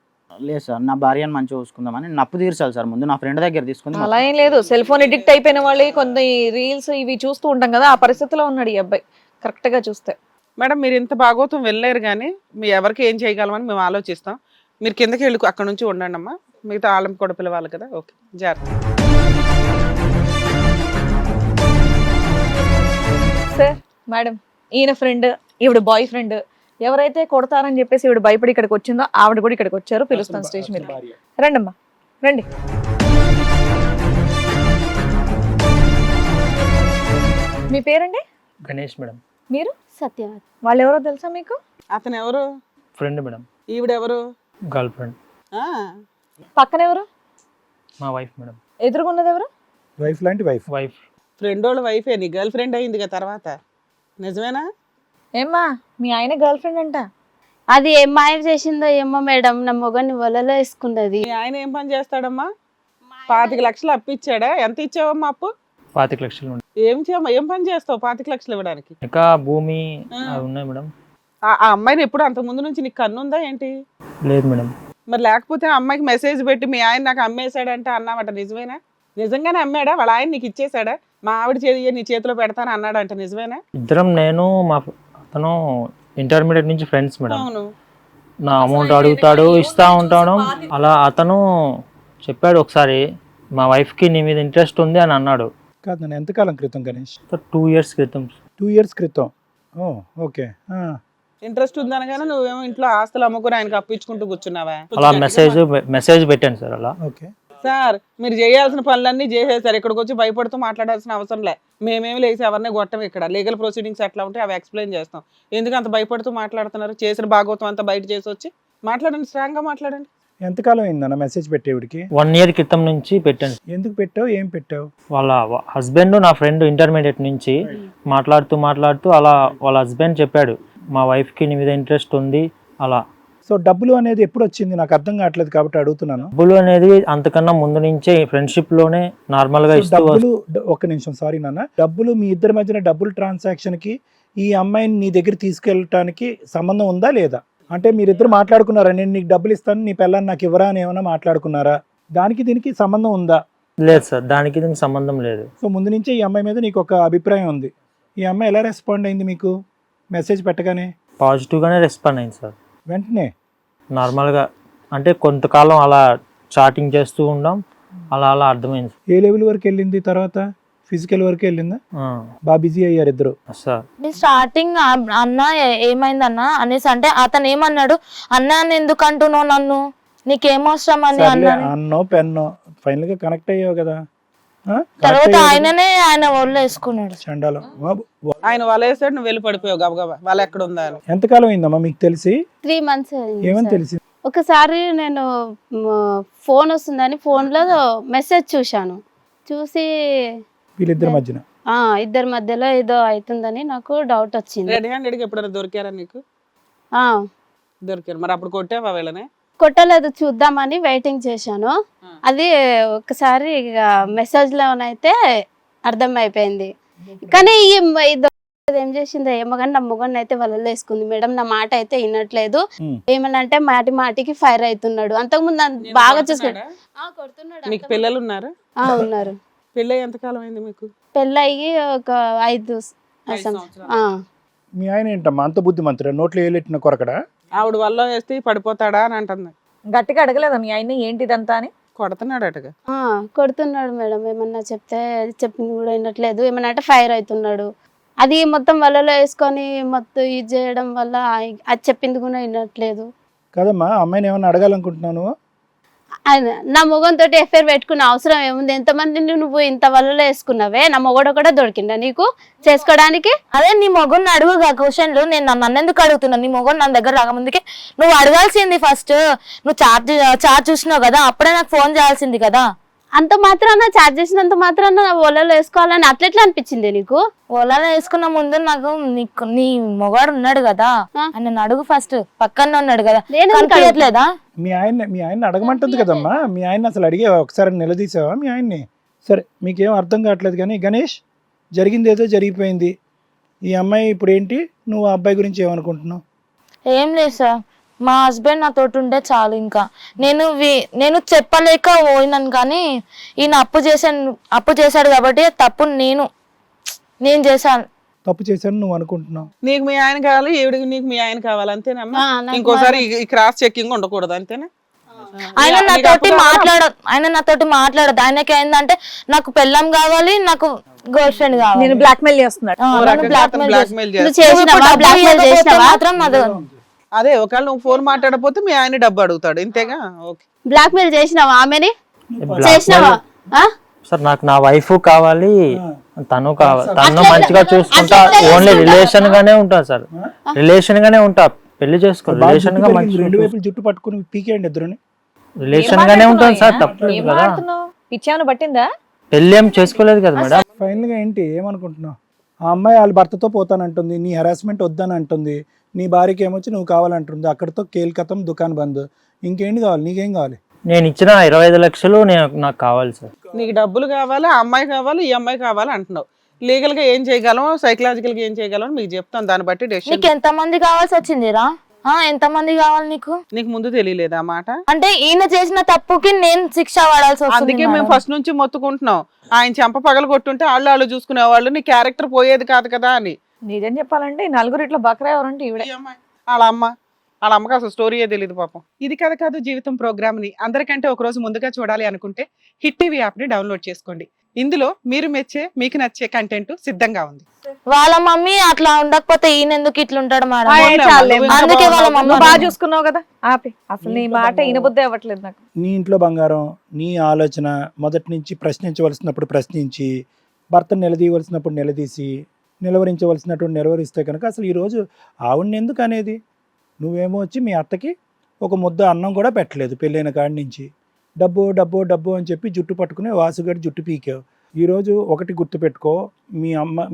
లేదు సార్, నా భార్యను మంచిగా చూసుకుందామని నేను అప్పు తీర్చాలి సార్. ముందు నా ఫ్రెండ్ దగ్గర తీసుకుంది. అలా ఏం లేదు, సెల్ ఫోన్ ఎడిక్ట్ అయిపోయిన వాళ్ళు కొన్ని రీల్స్ ఇవి చూస్తూ ఉంటాం కదా, ఆ పరిస్థితిలో ఉన్నాడు ఈ అబ్బాయి కరెక్ట్ గా చూస్తే. మేడం, మీరు ఇంత భాగవతం వెళ్ళలేరు, కానీ మీ ఎవరికి ఏం చేయగలమని మేము ఆలోచిస్తాం. మీరు కిందకి వెళ్ళి అక్కడ నుంచి ఉండండి అమ్మా, మిగతా వాళ్ళని కూడా పిలవాలి కదా. ఓకే, జాగ్రత్త. సార్, మేడం, ఈయన ఫ్రెండ్, ఈవిడ బాయ్ ఫ్రెండ్, ఎవరైతే కొడతారని చెప్పేసి ఈవిడ భయపడి ఇక్కడికి వచ్చిందో ఆవిడ కూడా ఇక్కడికి వచ్చారు. పిలుస్తాను స్టేజ్ మీద. రండమ్మా, రండి. మీ పేరండి? గణేష్ మేడం. మీరు? సత్యవతి. వాళ్ళు ఎవరో తెలుసా మీకు? అతను ఎవరు? Friend madam. ఈవిడెవరు? Girl friend. పక్కన ఎవరు? మా వైఫ్ మేడం. ఎదురుగున్నది ఎవరు? వైఫ్ లాంటి వైఫ్. ఫ్రెండ్ వాళ్ళ వైఫే నీ గర్ల్ ఫ్రెండ్ అయింది కదా తర్వాత, నిజమేనా? ఏమ్మా, మీ ఆయన గర్ల్ ఫ్రెండ్ అంట. అది ఏం మాయ చేసిందో ఏమో మేడం, నా మొగని వలలో వేసుకున్నది. మీ ఆయన ఏం పని చేస్తాడమ్మా? 25 లక్షలు అప్పు ఇచ్చాడా? ఎంత ఇచ్చావమ్మా అప్పు? 25 లక్షలు ఉండే. ఏం పని చేస్తావు 25 లక్షలు ఇవ్వడానికి? ఇంకా భూమి అవి ఉన్నాయి మేడం. ఆ అమ్మాయిని ఎప్పుడు అంత ముందు నుంచి నీకు కన్నుందా ఏంటి? లేదు మేడం. మరి లేకపోతే ఆ అమ్మాయికి మెసేజ్ పెట్టి మీ ఆయన నాకు అమ్మేశాడంటే అన్నావట, నిజమేనా? నిజంగానే అమ్మాడా? వాళ్ళ ఆయన నీకు ఇచ్చేసాడా? మా ఆవిడ నీ చేతిలో పెడతాను అన్నాడంట, నిజమేనా? ఇద్దరం నేను అతను ఇంటర్మీడియట్ నుంచి ఫ్రెండ్స్ మేడం. అవును. నా అమౌంట్ అడుగుతాడు, ఇస్తా ఉంటాడు. అలా అతను చెప్పాడు ఒకసారి మా వైఫ్కి నీ మీద ఇంట్రెస్ట్ ఉంది అని అన్నాడు. కాదు నేను ఎంతకాలం క్రితం గణేష్? 2 years క్రితం. 2 years క్రితం. ఓ ఓకే. ఇంట్రెస్ట్ ఉందనగానే నువ్వేమో ఇంట్లో ఆస్తులు అమ్ముకుని ఆయనకు అప్పించుకుంటూ కూర్చున్నావా? అలా మెసేజ్ పెట్టాను సార్. అలా ఓకే సార్ మీరు చేయాల్సిన పనులన్నీ చేసేసారు, ఇక్కడికి వచ్చి భయపడుతూ మాట్లాడాల్సిన అవసరం లే. మేమేమి లేసి ఎవరిని కొట్టం. ఇక్కడ లీగల్ ప్రొసీడింగ్స్ ఎట్లా ఉంటాయి అవి ఎక్స్ప్లెయిన్ చేస్తాం. ఎందుకు అంత భయపడుతూ మాట్లాడుతున్నారు? చేసిన భాగవతం అంతా బయట చేసి వచ్చి మాట్లాడండి, స్ట్రాంగ్ గా మాట్లాడండి. ఎంతకాలం అయిందన్న మెసేజ్ పెట్టేవిడికి? 1 year క్రితం నుంచి పెట్టాను. ఎందుకు పెట్టావు? ఏం పెట్టావు? వాళ్ళ హస్బెండ్ నా ఫ్రెండ్ ఇంటర్మీడియట్ నుంచి మాట్లాడుతూ అలా వాళ్ళ హస్బెండ్ చెప్పాడు మా వైఫ్కి నీ మీద ఇంట్రెస్ట్ ఉంది అలా. సో డబ్బులు అనేది ఎప్పుడు వచ్చింది? నాకు అర్థం కావట్లేదు కాబట్టి అడుగుతున్నాను. డబ్బులు అనేది అంతకన్నా ముందు నుంచే ఫ్రెండ్షిప్ లోనే నార్మల్ గా ఇస్తూ డబ్బులు ఒక్క నిమిషం సారీ నాన్న, డబ్బులు మీ ఇద్దరి మధ్యన డబ్బులు ట్రాన్సాక్షన్ కి ఈ అమ్మాయిని నీ దగ్గర తీసుకెళ్ళటానికి సంబంధం ఉందా లేదా? అంటే మీరిద్దరు మాట్లాడుకున్నారా, నేను నీకు డబ్బులు ఇస్తాను నీ పిల్లని నాకు ఇవ్వరా అని ఏమైనా మాట్లాడుకున్నారా? దానికి దీనికి సంబంధం ఉందా? లేదు సార్, దానికి దీనికి సంబంధం లేదు. సో ముందు నుంచే ఈ అమ్మాయి మీద నీకు ఒక అభిప్రాయం ఉంది. ఈ అమ్మాయి ఎలా రెస్పాండ్ అయింది మీకు మెసేజ్ పెట్టగానే? పాజిటివ్ గానే రెస్పాండ్ అయింది సార్. వెంటనే నార్మల్ గా అంటే కొంతకాలం అలా చాటింగ్ చేస్తూ ఉండాం, అలా అలా అర్థమైంది ఏ లెవెల్ వరకు వెళ్ళింది? తర్వాత ఫిజికల్ వరకు వెళ్ళిందా? బాగా బిజీ అయ్యారు ఇద్దరు సార్. స్టార్టింగ్ అన్న ఏమైంది అన్న అనేసి అంటే అతను ఏమన్నాడు, అన్న ఎందుకు అంటున్నావు నన్ను, నీకేమవసరం అని అన్నాడు. అన్నో పెన్నో ఫైనల్ గా కనెక్ట్ అయ్యావు కదా. తర్వాత ఆయన ఒళ్ళు వేసుకున్నాడు. చండాలం. ఆయన వలేసాడు, నువ్వు వెళ్ళి పడిపోయావు గబగబా. వాళ్ళు ఎక్కడ ఉందా అని. ఎంతకాలం అయిందమ్మా మీకు తెలిసి? 3 months ఏమని తెలిసి? ఒకసారి నేను ఫోన్ వస్తుందని ఫోన్ లో మెసేజ్ చూశాను. చూసి వీళ్ళిద్దరి మధ్యన ఇద్దరి మధ్యలో ఏదో అవుతుందని నాకు డౌట్ వచ్చింది. రెడ్ హ్యాండెడ్ గా ఎప్పుడైనా దొరికారా నీకు? దొరికారు. మరి అప్పుడు కొట్టావా వీళ్ళని? కొట్టలేదు, చూద్దామని వెయిటింగ్ చేశాను. అది ఒకసారి మెసేజ్ లోనైతే అర్థం అయిపోయింది. కానీ ఏం చేసిందో ఏమో కానీ నా మొగన్ అయితే వలలో వేసుకుంది. మేడం నా మాట అయితే వినట్లేదు, ఏమనంటే మాటికి ఫైర్ అవుతున్నాడు. అంతకుముందు బాగా చూసుకున్నాడు. మీకు పిల్లలు ఉన్నారా? ఉన్నారు. పెళ్ళి ఎంతకాలం అయింది మీకు? పెళ్ళయి ఒక 5 మీ ఆయన ఏంటమ్మా అంత బుద్ధిమంతుడా? నోట్లో ఏలెట్టిన కొరకడా? ఆవిడ వల్ల వేస్తే పడిపోతాడా అని అంటుంది. గట్టిగా అడగలేదా మీ ఆయన ఏంటిదంతా అని? కొడుతున్నాడు అటగా. కొడుతున్నాడు మేడం. ఏమన్నా చెప్పింది కూడా వినట్లేదు. ఏమన్నా అంటే ఫైర్ అవుతున్నాడు. అది మొత్తం వలలో వేసుకొని మొత్తం ఇది చేయడం వల్ల అది చెప్పింది కూడా వినట్లేదు. కదమ్మా అమ్మాయిని ఏమన్నా అడగాలనుకుంటున్నాను? నా మొగంతో ఎఫ్ఐఆర్ పెట్టుకున్న అవసరం ఏముంది? ఎంతమందిని నువ్వు ఇంత వలలో వేసుకున్నావే, నా మొగడు కూడా దొరికిందా నీకు చేసుకోవడానికి? అదే నీ మొగన్ అడుగుగా క్వశ్చన్లు. నేను నన్ను ఎందుకు అడుగుతున్నాను? నీ మొగన్ నా దగ్గర రాకముందుకే నువ్వు అడగాల్సింది. ఫస్ట్ నువ్వు చార్జ్ చూసినావు కదా, అప్పుడే నాకు ఫోన్ చేయాల్సింది కదా. అంత మాత్రాన చార్జ్ చేసినంత మాత్రాన ఓలలో వేసుకోవాలని అట్లెట్లా అనిపించింది నీకు? ఓలాలో వేసుకున్న ముందు నాకు నీ మొగాడు ఉన్నాడు కదా, ఆయన అడుగు ఫస్ట్. పక్కన ఉన్నాడు కదా, కనిపించట్లేదా? మీ ఆయన అడగమంటుంది కదమ్మా. మీ ఆయన అసలు అడిగే ఒకసారి నిలదీసావా మీ ఆయన్ని? సరే మీకేం అర్థం కావట్లేదు కానీ గణేష్, జరిగింది ఏదో జరిగిపోయింది. ఈ అమ్మాయి ఇప్పుడు ఏంటి? నువ్వు ఆ అబ్బాయి గురించి ఏమనుకుంటున్నావు? ఏం లేదు సార్, మా హస్బెండ్ నాతో ఉంటే చాలు. ఇంకా నేను చెప్పలేక పోయినాను. కానీ ఈయన అప్పు చేశాడు కాబట్టి తప్పు నేను చేశాను. తప్పు చేశాను నువ్వు అనుకుంటున్నావు? నీకు మీ ఆయన కావాలి, ఈవిడికి నీకు మీ ఆయన కావాలి, అంతేనమ్మా? ఇంకోసారి ఈ క్రాస్ చెకింగ్ ఉండకూడదు, అంతేనా? ఆయన నాతోటి మాట్లాడదు. ఆయనకి ఏంటంటే నాకు పెళ్ళాం కావాలి, నాకు గర్ల్ ఫ్రెండ్ కావాలి. నేను బ్లాక్మెయిల్ చేస్తున్నాడు. అదే ఒకవేళ నువ్వు ఫోన్ మాట్లాడకపోతే మీ ఆయన డబ్బు అడుగుతాడు, ఇంతేగా? ఓకే. బ్లాక్మెయిల్ చేసినావా ఆమెని? చేసినావా? సార్ నాకు నా వైఫ్ కావాలి, తను మంచిగా చూసుకుంటా. ఓన్లీ రిలేషన్ గానే ఉంటా సార్, రిలేషన్ గానే ఉంటా. పెళ్లి చేసుకో, రిలేషన్ గా మంచి రెండు వైపులు జుట్టు పట్టుకుని పీకేయండి ఇద్దరుని. రిలేషన్ గానే ఉంటాను సార్, తప్పలేదు కదా. పిచ్చాను పట్టిందా? పెళ్లి ఏం చేసుకోలేదు కదా మేడం. ఫైనల్ గా ఏంటి ఏమనుకుంటున్నావు? ఆ అమ్మాయి వాళ్ళ భర్తతో పోతానంటుంది, నీ హెరాస్మెంట్ వద్దని అంటుంది, నీ భార్యకి ఏమొచ్చి నువ్వు కావాలంటుంది. అక్కడితో కేల్కతం దుకాన్ బంద్. ఇంకేంటి కావాలి? నీకేం కావాలి? నేను ఇచ్చిన 25 లక్షలు నాకు కావాలి సార్. నీకు డబ్బులు కావాలి, ఆ అమ్మాయి కావాలి, ఈ అమ్మాయి కావాలి అంటున్నావు. లీగల్ గా ఏం చేయగలం, సైకలాజికల్ గా ఏం చేయగలం మీకు చెప్తాను, దాన్ని బట్టి డెసిషన్. నీకు ఎంత మంది కావాల్సి వచ్చిందిరా? ఎంత మంది కావాలి నీకు? నీకు ముందు తెలియలేదు ఆ మాట? అంటే ఈయన చేసిన తప్పుకి నేను శిక్ష పడాల్సి వస్తుంది. అందుకే మేము ఫస్ట్ నుంచి మొత్తుకుంటున్నాం, ఆయన చెంప పగల కొట్టుంటే వాళ్ళు చూసుకునేవాళ్ళు, నీ క్యారెక్టర్ పోయేది కాదు కదా అని. నిజం చెప్పాలంటే ఈ నలుగురు ఇట్లా బకరా ఎవరంటే ఈవిడే. ఈ అమ్మాయి, వాళ్ళ అమ్మకి అసలు స్టోరీయే తెలియదు పాపం. ఇది కథ కాదు జీవితం ప్రోగ్రామ్ ని అందరికంటే ఒక రోజు ముందుగా చూడాలి అనుకుంటే హిట్ టీవీ యాప్ ని డౌన్లోడ్ చేసుకోండి. ఇందులో మీరు మెచ్చే, మీకు నచ్చే కంటెంట్ సిద్ధంగా ఉంది. వాళ్ళ మమ్మీ అట్లా ఉండకపోతే ఈయన ఎందుకు ఇట్లా ఉంటాడు మేడం? చాలే, అందుకే వాళ్ళ నువ్వు మమ్మీ బాగా చూసుకున్నావు కదా, ఆపి. అసలు నీ మాట ఇనబుద్ధి అవ్వట్లేదు నాకు. నీ ఇంట్లో బంగారం, నీ ఆలోచన మొదటి నుంచి ప్రశ్నించవలసినప్పుడు ప్రశ్నించి, భర్తను నిలదీయవలసినప్పుడు నిలదీసి, నిలవరించవలసినటువంటి నిలవరిస్తే కనుక అసలు ఈరోజు ఆవిడని ఎందుకు అనేది? నువ్వేమో వచ్చి మీ అత్తకి ఒక ముద్ద అన్నం కూడా పెట్టలేదు పెళ్ళైన కాడి నుంచి. డబ్బు డబ్బు డబ్బు అని చెప్పి జుట్టు పట్టుకుని వాసుగాడి జుట్టు పీకావు. ఈరోజు ఒకటి గుర్తుపెట్టుకో,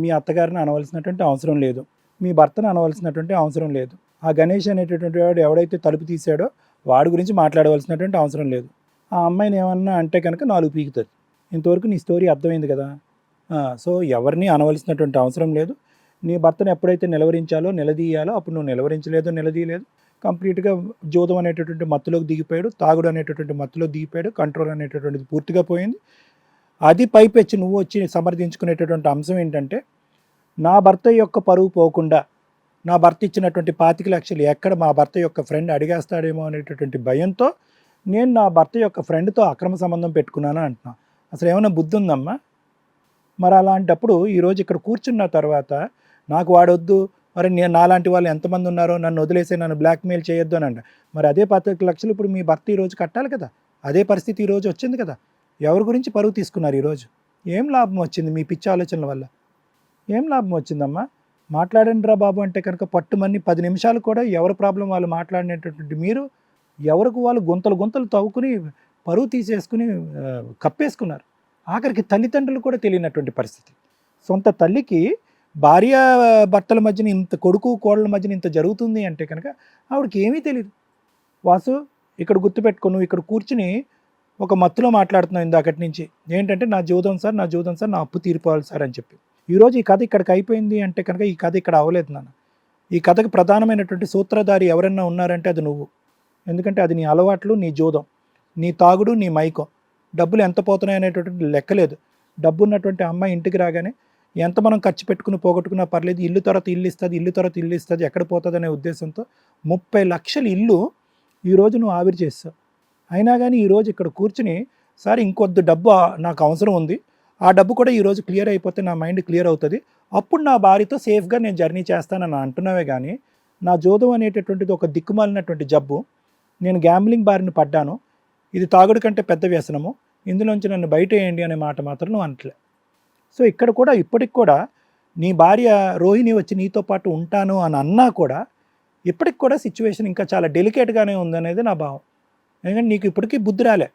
మీ అత్తగారిని అనవలసినటువంటి అవసరం లేదు, మీ భర్తను అనవలసినటువంటి అవసరం లేదు. ఆ గణేష్ అనేటటువంటి వాడు ఎవడైతే తలుపు తీసాడో వాడి గురించి మాట్లాడవలసినటువంటి అవసరం లేదు. ఆ అమ్మాయిని ఏమన్నా అంటే కనుక 4 పీకుతుంది. ఇంతవరకు నీ స్టోరీ అర్థమైంది కదా. సో ఎవరిని అనవలసినటువంటి అవసరం లేదు. నీ భర్తను ఎప్పుడైతే నిలవరించాలో నిలదీయాలో అప్పుడు నువ్వు నిలవరించలేదు, నిలదీయలేదు. కంప్లీట్గా జోదం అనేటటువంటి మత్తులోకి దిగిపోయాడు, తాగుడు అనేటటువంటి మత్తులో దిగిపోయాడు, కంట్రోల్ అనేటటువంటిది పూర్తిగా పోయింది. అది పైపెచ్చి నువ్వు వచ్చి సమర్థించుకునేటటువంటి అంశం ఏంటంటే, నా భర్త యొక్క పరువు పోకుండా, నా భర్త ఇచ్చినటువంటి 25 లక్షలు ఎక్కడ మా భర్త యొక్క ఫ్రెండ్ అడిగేస్తాడేమో అనేటటువంటి భయంతో నేను నా భర్త యొక్క ఫ్రెండ్తో అక్రమ సంబంధం పెట్టుకున్నాను అంటున్నా. అసలు ఏమైనా బుద్ధి ఉందమ్మా? మరి అలాంటప్పుడు ఈరోజు ఇక్కడ కూర్చున్న తర్వాత నాకు వాడొద్దు, మరి నేను నాలాంటి వాళ్ళు ఎంతమంది ఉన్నారో, నన్ను వదిలేసే, నన్ను బ్లాక్మెయిల్ చేయొద్దు అని అంట. మరి అదే 25 లక్షలు ఇప్పుడు మీ భర్త ఈరోజు కట్టాలి కదా. అదే పరిస్థితి ఈరోజు వచ్చింది కదా. ఎవరి గురించి పరువు తీసుకున్నారు ఈరోజు? ఏం లాభం వచ్చింది మీ పిచ్చి ఆలోచనల వల్ల? ఏం లాభం వచ్చిందమ్మా? మాట్లాడండి రా బాబు అంటే కనుక పట్టుమని 10 నిమిషాలు కూడా ఎవరి ప్రాబ్లం వాళ్ళు మాట్లాడినటువంటి మీరు ఎవరికి వాళ్ళు గుంతలు తవ్వుకుని పరువు తీసేసుకుని కప్పేసుకున్నారు. ఆఖరికి తల్లిదండ్రులు కూడా తెలియనటువంటి పరిస్థితి. సొంత తల్లికి భార్య భర్తల మధ్యన ఇంత, కొడుకు కోడల మధ్యన ఇంత జరుగుతుంది అంటే కనుక ఆవిడకి ఏమీ తెలియదు. వాసు, ఇక్కడ గుర్తుపెట్టుకో, నువ్వు ఇక్కడ కూర్చుని ఒక మత్తులో మాట్లాడుతున్నావు ఇందాకటి నుంచి. ఏంటంటే నా జీవితం సార్, నా అప్పు తీరిపోవాలి సార్ అని చెప్పి. ఈరోజు ఈ కథ ఇక్కడికి అయిపోయింది అంటే కనుక ఈ కథ ఇక్కడ అవ్వలేదు నాన్న. ఈ కథకు ప్రధానమైనటువంటి సూత్రధారి ఎవరన్నా ఉన్నారంటే అది నువ్వు. ఎందుకంటే అది నీ అలవాట్లు, నీ జూదం, నీ తాగుడు, నీ మైకం. డబ్బులు ఎంత పోతున్నాయి అనేటటువంటి లెక్కలేదు. డబ్బు ఉన్నటువంటి అమ్మాయి ఇంటికి రాగానే ఎంత మనం ఖర్చు పెట్టుకుని పోగొట్టుకున్నా పర్లేదు, ఇల్లు తర్వాత ఇల్లు ఇస్తుంది, ఎక్కడ పోతుంది అనే ఉద్దేశంతో 30 లక్షల ఇల్లు ఈరోజు నువ్వు ఆవిరి చేస్తావు. అయినా కానీ ఈరోజు ఇక్కడ కూర్చుని సార్ ఇంకొద్ది డబ్బు నాకు అవసరం ఉంది, ఆ డబ్బు కూడా ఈరోజు క్లియర్ అయిపోతే నా మైండ్ క్లియర్ అవుతుంది, అప్పుడు నా భార్యతో సేఫ్గా నేను జర్నీ చేస్తానని అంటున్నావే కానీ, నా జోదం అనేటటువంటిది ఒక దిక్కుమాలినటువంటి జబ్బు, నేను గ్యాంబ్లింగ్ బారిన పడ్డాను, ఇది తాగుడు కంటే పెద్ద వ్యసనము, ఇందులోంచి నన్ను బయట వేయండి అనే మాట మాత్రం నువ్వు అనట్లే. సో ఇక్కడ కూడా ఇప్పటికి కూడా నీ భార్య రోహిణి వచ్చి నీతో పాటు ఉంటాను అని అన్నా కూడా ఇప్పటికి కూడా సిచ్యువేషన్ ఇంకా చాలా డెలికేట్గానే ఉందనేది నా భావం. ఎందుకంటే నీకు ఇప్పటికీ బుద్ధి రాలే.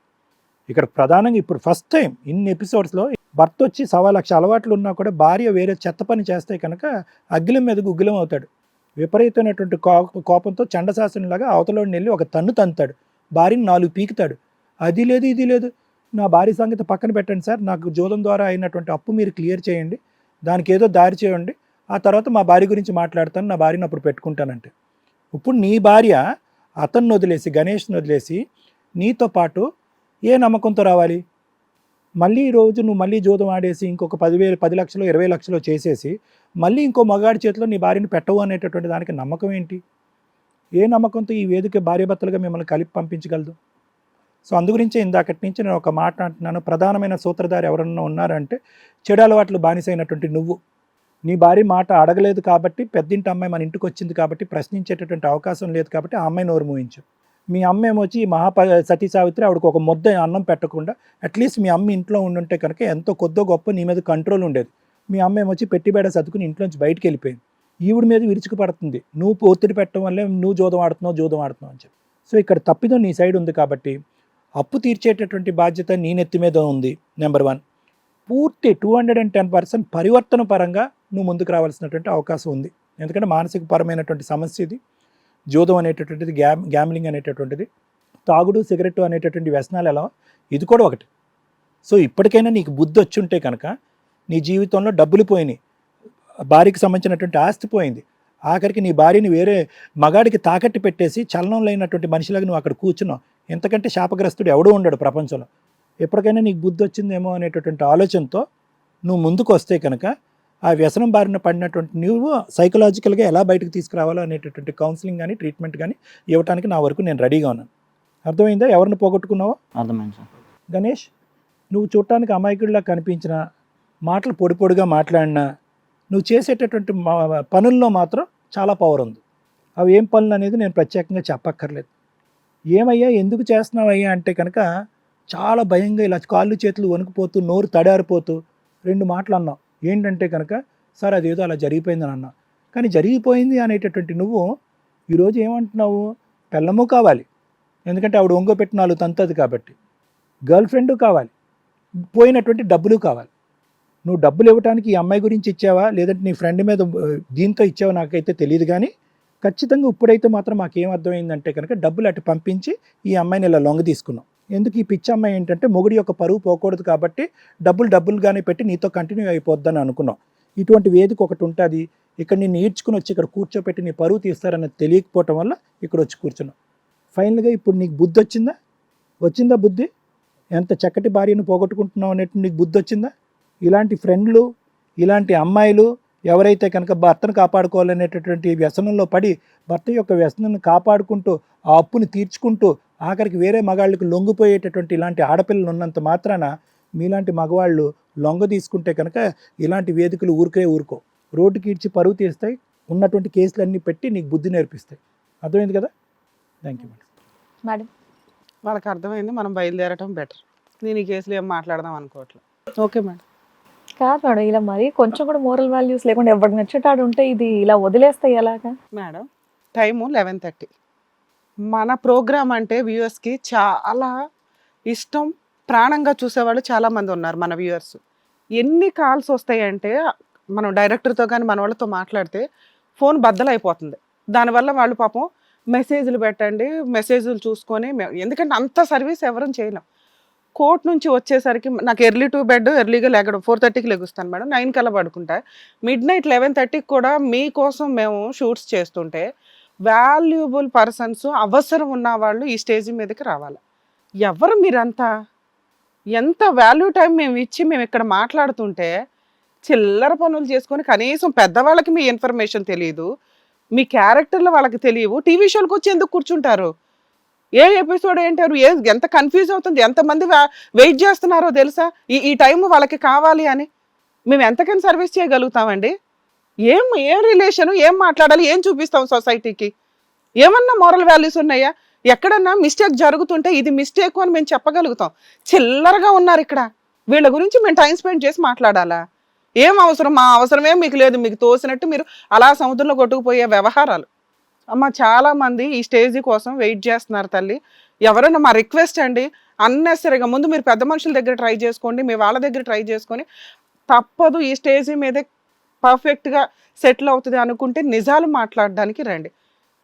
ఇక్కడ ప్రధానంగా ఇప్పుడు ఫస్ట్ టైం ఇన్ని ఎపిసోడ్స్లో భర్త వచ్చి 1,00,000 అలవాట్లు ఉన్నా కూడా భార్య వేరే చెత్త పని చేస్తే కనుక అగ్గిలం మీద గుగ్గిలం అవుతాడు. విపరీతమైనటువంటి కోపంతో చండశాసనలాగా అవతలోని వెళ్ళి ఒక తన్ను తంతాడు, భార్యని 4 పీకుతాడు. అది లేదు ఇది లేదు, నా భార్య సంగతి పక్కన పెట్టండి సార్, నాకు జోదం ద్వారా అయినటువంటి అప్పు మీరు క్లియర్ చేయండి, దానికి ఏదో దారి చేయండి, ఆ తర్వాత మా భార్య గురించి మాట్లాడతాను, నా భార్యను అప్పుడు పెట్టుకుంటానంటే. ఇప్పుడు నీ భార్య అతన్ని వదిలేసి, గణేష్ని వదిలేసి నీతో పాటు ఏ నమ్మకంతో రావాలి? మళ్ళీ ఈరోజు నువ్వు మళ్ళీ జోదం ఆడేసి ఇంకొక 10 లక్షలు 20 లక్షలు చేసేసి మళ్ళీ ఇంకో మగాడి చేతిలో నీ భార్యను పెట్టవు అనేటటువంటి దానికి నమ్మకం ఏంటి? ఏ నమ్మకంతో ఈ వేదిక భార్యాభర్తలుగా మిమ్మల్ని కలిపి పంపించగలదు? సో అందుగురించే ఇందాకటి నుంచి నేను ఒక మాట అంటున్నాను, ప్రధానమైన సూత్రధారి ఎవరన్నా ఉన్నారంటే చెడు అలవాట్లు బానిసైనటువంటి నువ్వు. నీ భార్య మాట అడగలేదు కాబట్టి, పెద్దింటి అమ్మాయి మన ఇంటికి వచ్చింది కాబట్టి ప్రశ్నించేటటువంటి అవకాశం లేదు కాబట్టి ఆ అమ్మాయి నోరు మూయించు. మీ అమ్మ ఏమొచ్చి సతీ సావిత్రి ఆవిడకు ఒక ముద్ద అన్నం పెట్టకుండా అట్లీస్ట్ మీ అమ్మ ఇంట్లో ఉండుంటే కనుక ఎంతో కొద్దో గొప్ప నీ మీద కంట్రోల్ ఉండేది. మీ అమ్మ ఏమొచ్చి పెట్టిబేడ సర్దుకుని ఇంట్లోంచి బయటికి వెళ్ళిపోయింది. ఈవిడ మీద విరుచుకు పడుతుంది, నువ్వు ఒత్తిడి పెట్టడం వల్లే నువ్వు జోదం ఆడుతున్నావు అని చెప్పి. సో ఇక్కడ తప్పిదం నీ సైడ్ ఉంది కాబట్టి అప్పు తీర్చేటటువంటి బాధ్యత నీ నెత్తి మీద ఉంది. నెంబర్ 1, పూర్తి 210% పరివర్తన పరంగా నువ్వు ముందుకు రావాల్సినటువంటి అవకాశం ఉంది. ఎందుకంటే మానసిక పరమైనటువంటి సమస్య ఇది. జోదం అనేటటువంటిది, గ్యామ్లింగ్ అనేటటువంటిది తాగుడు సిగరెట్ అనేటటువంటి వ్యసనాలు ఎలా, ఇది కూడా ఒకటి. సో ఇప్పటికైనా నీకు బుద్ధి వచ్చి ఉంటే కనుక నీ జీవితంలో డబ్బులు పోయినాయి, భార్యకి సంబంధించినటువంటి ఆస్తి పోయింది, ఆఖరికి నీ భార్యని వేరే మగాడికి తాకట్టు పెట్టేసి చలనం లేనటువంటి మనిషిలాగా నువ్వు అక్కడ కూర్చున్నావు. ఎంతకంటే శాపగ్రస్తుడు ఎవడూ ఉండడు ప్రపంచంలో. ఎప్పటికైనా నీకు బుద్ధి వచ్చిందేమో అనేటటువంటి ఆలోచనతో నువ్వు ముందుకు వస్తే కనుక ఆ వ్యసనం బారిన పడినటువంటి నువ్వు సైకలాజికల్గా ఎలా బయటకు తీసుకురావాలో అనేటటువంటి కౌన్సిలింగ్ కానీ ట్రీట్మెంట్ కానీ ఇవ్వడానికి నా వరకు నేను రెడీగా ఉన్నాను. అర్థమైందా ఎవరిని పోగొట్టుకున్నావో? అర్థమైంది సార్. గణేష్, నువ్వు చూడటానికి అమాయకుడిలా కనిపించిన, మాటలు పొడి పొడిగా మాట్లాడినా, నువ్వు చేసేటటువంటి పనుల్లో మాత్రం చాలా పవర్ ఉంది. అవి ఏం పనులు అనేది నేను ప్రత్యేకంగా చెప్పక్కర్లేదు. ఏమయ్యా ఎందుకు చేస్తున్నావయ్యా అంటే కనుక చాలా భయంగా ఇలా కాళ్ళు చేతులు వణుకుపోతూ నోరు తడారిపోతూ 2 మాటలు అన్నావు. ఏంటంటే కనుక సార్ అదేదో అలా జరిగిపోయిందని అన్నా. కానీ జరిగిపోయింది అనేటటువంటి నువ్వు ఈరోజు ఏమంటున్నావు? పెళ్ళము కావాలి, ఎందుకంటే ఆవిడ ఒంగో పెట్టి 4 తంతది కాబట్టి. గర్ల్ ఫ్రెండ్ కావాలి, పోయినటువంటి డబ్బులు కావాలి. నువ్వు డబ్బులు ఇవ్వడానికి ఈ అమ్మాయి గురించి ఇచ్చావా లేదంటే నీ ఫ్రెండ్ మీద దీంతో ఇచ్చావా నాకైతే తెలియదు. కానీ ఖచ్చితంగా ఇప్పుడైతే మాత్రం మాకేం అర్థమైందంటే కనుక డబ్బులు అటు పంపించి ఈ అమ్మాయిని ఇలా లొంగ తీసుకున్నాం. ఎందుకు ఈ పిచ్చి అమ్మాయి ఏంటంటే మొగుడి యొక్క పరువు పోకూడదు కాబట్టి డబ్బులుగానే పెట్టి నీతో కంటిన్యూ అయిపోద్దని అనుకున్నాం. ఇటువంటి వేదిక ఒకటి ఉంటుంది, ఇక్కడ నిన్ను ఈడ్చుకుని వచ్చి ఇక్కడ కూర్చోపెట్టి నీ పరువు తీస్తారన్నది తెలియకపోవటం వల్ల ఇక్కడ వచ్చి కూర్చున్నాం. ఫైనల్గా ఇప్పుడు నీకు బుద్ధి వచ్చిందా బుద్ధి? ఎంత చక్కటి భార్యను పోగొట్టుకుంటున్నావు అనేటువంటి నీకు బుద్ధి వచ్చిందా? ఇలాంటి ఫ్రెండ్లు, ఇలాంటి అమ్మాయిలు ఎవరైతే కనుక భర్తను కాపాడుకోవాలనేటటువంటి వ్యసనంలో పడి భర్త యొక్క వ్యసనాన్ని కాపాడుకుంటూ ఆ అప్పుని తీర్చుకుంటూ ఆఖరికి వేరే మగాళ్ళకి లొంగిపోయేటటువంటి ఇలాంటి ఆడపిల్లలు ఉన్నంత మాత్రాన మీలాంటి మగవాళ్ళు లొంగ తీసుకుంటే కనుక ఇలాంటి వేదికలు ఊరుకో రోడ్డుకి ఇడ్చి పరువు తీస్తాయి, ఉన్నటువంటి కేసులన్నీ పెట్టి నీకు బుద్ధి నేర్పిస్తాయి. అర్థమైంది కదా? Thank you madam. మేడం వాళ్ళకి అర్థమైంది, మనం బయలుదేరటం బెటర్. నేను ఈ కేసులో ఏం మాట్లాడదాం అనుకోవట్లేదు. Okay madam. కాదు మేడం, ఇలా మరి కొంచెం కూడా మోరల్ వాల్యూస్ లేకుండా ఎవరికి నచ్చేటాడు ఉంటే ఇది ఇలా వదిలేస్తాయి ఎలాగా? Madam time 11:30. మన ప్రోగ్రామ్ అంటే వ్యూవర్స్కి చాలా ఇష్టం, ప్రాణంగా చూసేవాళ్ళు చాలామంది ఉన్నారు మన వ్యూవర్స్. ఎన్ని కాల్స్ వస్తాయంటే మనం డైరెక్టర్తో కానీ మన వాళ్ళతో మాట్లాడితే ఫోన్ బద్దలైపోతుంది. దానివల్ల వాళ్ళు పాపం మెసేజ్లు పెట్టండి, మెసేజ్లు చూసుకొని ఎందుకంటే అంత సర్వీస్ ఎవరూ చేయలేం. కోర్టు నుంచి వచ్చేసరికి నాకు ఎర్లీ టు బెడ్, ఎర్లీగా లేగడం 4:30కి లెగుస్తాను మేడం, 9 కల్లా పడుకుంటా. మిడ్నైట్ 11:30కి కూడా మీకోసం మేము షూట్స్ చేస్తుంటే వాల్యుబుల్ పర్సన్స్, అవసరం ఉన్న వాళ్ళు ఈ స్టేజ్ మీదకి రావాలి. ఎవరు మీరంతా? ఎంత వాల్యూ టైం మేము ఇచ్చి మేము ఇక్కడ మాట్లాడుతుంటే చిల్లర పనులు చేసుకొని కనీసం పెద్దవాళ్ళకి మీ ఇన్ఫర్మేషన్ తెలియదు, మీ క్యారెక్టర్లు వాళ్ళకి తెలియవు, టీవీ షోలకు వచ్చి ఎందుకు కూర్చుంటారు? ఏ ఎపిసోడ్ ఏంటారు? ఎంత కన్ఫ్యూజ్ అవుతుంది, ఎంతమంది వెయిట్ చేస్తున్నారో తెలుసా ఈ టైం వాళ్ళకి కావాలి అని. మేము ఎంతకైనా సర్వీస్ చేయగలుగుతామండి? ఏం రిలేషను, ఏం మాట్లాడాలి, ఏం చూపిస్తాం సొసైటీకి? ఏమన్నా మోరల్ వాల్యూస్ ఉన్నాయా? ఎక్కడన్నా మిస్టేక్ జరుగుతుంటే ఇది మిస్టేక్ అని మేము చెప్పగలుగుతాం. చిల్లరగా ఉన్నారు ఇక్కడ. వీళ్ళ గురించి మేము టైం స్పెండ్ చేసి మాట్లాడాలా? ఏం అవసరం? మా అవసరమే మీకు లేదు, మీకు తోసినట్టు మీరు అలా సముద్రంలో కొట్టుకుపోయే వ్యవహారాలు. అమ్మ చాలా మంది ఈ స్టేజ్ కోసం వెయిట్ చేస్తున్నారు తల్లి. ఎవరైనా మా రిక్వెస్ట్ అండి, అన్నెసరీగా ముందు మీరు పెద్ద మనుషుల దగ్గర ట్రై చేసుకోండి, మీ వాళ్ళ దగ్గర ట్రై చేసుకొని తప్పదు ఈ స్టేజ్ మీదే పర్ఫెక్ట్గా సెటిల్ అవుతుంది అనుకుంటే నిజాలు మాట్లాడడానికి రండి.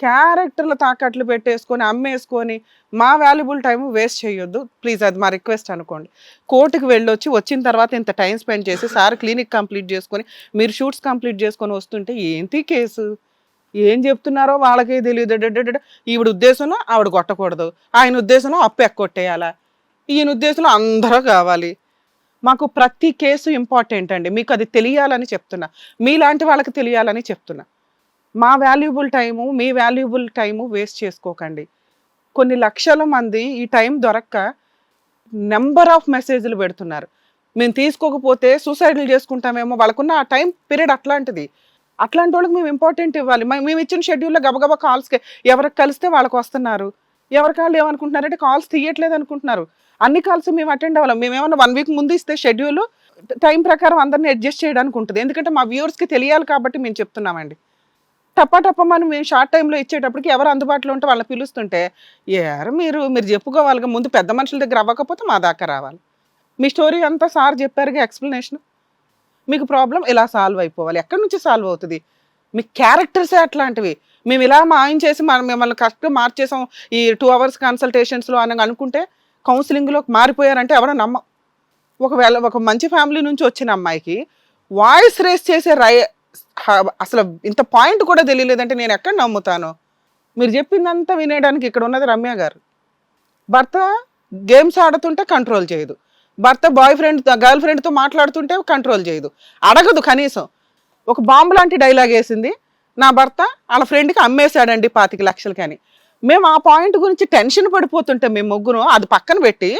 క్యారెక్టర్లు తాకట్లు పెట్టేసుకొని అమ్మేసుకొని మా వాల్యుబుల్ టైం వేస్ట్ చేయొద్దు ప్లీజ్, అది మా రిక్వెస్ట్ అనుకోండి. కోర్టుకి వెళ్ళొచ్చి వచ్చిన తర్వాత ఇంత టైం స్పెండ్ చేసి సార్ క్లినిక్ కంప్లీట్ చేసుకొని మీరు షూట్స్ కంప్లీట్ చేసుకొని వస్తుంటే ఏంటి కేసు, ఏం చెప్తున్నారో వాళ్ళకే తెలియదు. ఈవిడ ఉద్దేశంలో ఆవిడ కొట్టకూడదు, ఆయన ఉద్దేశంలో అప్పు ఎక్కొట్టేయాలా, ఈయన ఉద్దేశంలో అందరూ కావాలి. మాకు ప్రతి కేసు ఇంపార్టెంట్ అండి, మీకు అది తెలియాలని చెప్తున్నా, మీలాంటి వాళ్ళకి తెలియాలని చెప్తున్నా. మా వాల్యుబుల్ టైము, మీ వాల్యుబుల్ టైము వేస్ట్ చేసుకోకండి. కొన్ని లక్షల మంది ఈ టైం దొరక్క నెంబర్ ఆఫ్ మెసేజ్లు పెడుతున్నారు. మేము తీసుకోకపోతే సూసైడ్లు చేసుకుంటామేమో, వాళ్ళకున్న ఆ టైం పీరియడ్ అట్లాంటిది. అట్లాంటి వాళ్ళకి మేము ఇంపార్టెంట్ ఇవ్వాలి. మేము ఇచ్చిన షెడ్యూల్లో గబగబా కాల్స్కి ఎవరికి కలిస్తే వాళ్ళకి వస్తున్నారు, ఎవరి కాళ్ళు ఏమనుకుంటున్నారంటే కాల్స్ తీయట్లేదు అనుకుంటున్నారు. అన్ని కాల్స్ మేము అటెండ్ అవ్వాలి. మేము ఏమన్నా 1 వీక్ ముందు ఇస్తే షెడ్యూల్ టైం ప్రకారం అందరినీ అడ్జస్ట్ చేయడానికి ఉంటుంది. ఎందుకంటే మా వ్యూవర్స్కి తెలియాలి కాబట్టి మేము చెప్తున్నామండి. టప్ప మనం మేము షార్ట్ టైంలో ఇచ్చేటప్పటికి ఎవరు అందుబాటులో ఉంటే వాళ్ళని పిలుస్తుంటే ఎవరు మీరు చెప్పుకోవాలిగా, ముందు పెద్ద మనుషుల దగ్గర అవ్వకపోతే మా దాకా రావాలి. మీ స్టోరీ అంతా సార్ చెప్పారుగా ఎక్స్ప్లెనేషన్, మీకు ప్రాబ్లం ఇలా సాల్వ్ అయిపోవాలి. ఎక్కడి నుంచి సాల్వ్ అవుతుంది? మీ క్యారెక్టర్సే అట్లాంటివి. మేము ఇలా మాయం చేసి మిమ్మల్ని కరెక్ట్గా మార్చేసాం ఈ 2 hours కన్సల్టేషన్స్లో అని అనుకుంటే కౌన్సిలింగ్లో మారిపోయారంటే ఎవరో ఒకవేళ ఒక మంచి ఫ్యామిలీ నుంచి వచ్చిన అమ్మాయికి వాయిస్ రేస్ చేసే అసలు ఇంత పాయింట్ కూడా తెలియలేదంటే నేను ఎక్కడ నమ్ముతాను? మీరు చెప్పిందంతా వినేయడానికి ఇక్కడ ఉన్నది రమ్య గారు. భర్త గేమ్స్ ఆడుతుంటే కంట్రోల్ చేయదు, భర్త గర్ల్ ఫ్రెండ్తో మాట్లాడుతుంటే కంట్రోల్ చేయదు, అడగదు కనీసం. ఒక బాంబు లాంటి డైలాగ్ వేసింది, నా భర్త వాళ్ళ ఫ్రెండ్కి అమ్మేశాడండి 25 లక్షలకి అని. మేము ఆ పాయింట్ గురించి టెన్షన్ పడిపోతుంటే మేము ముగ్గురు అది పక్కన పెట్టి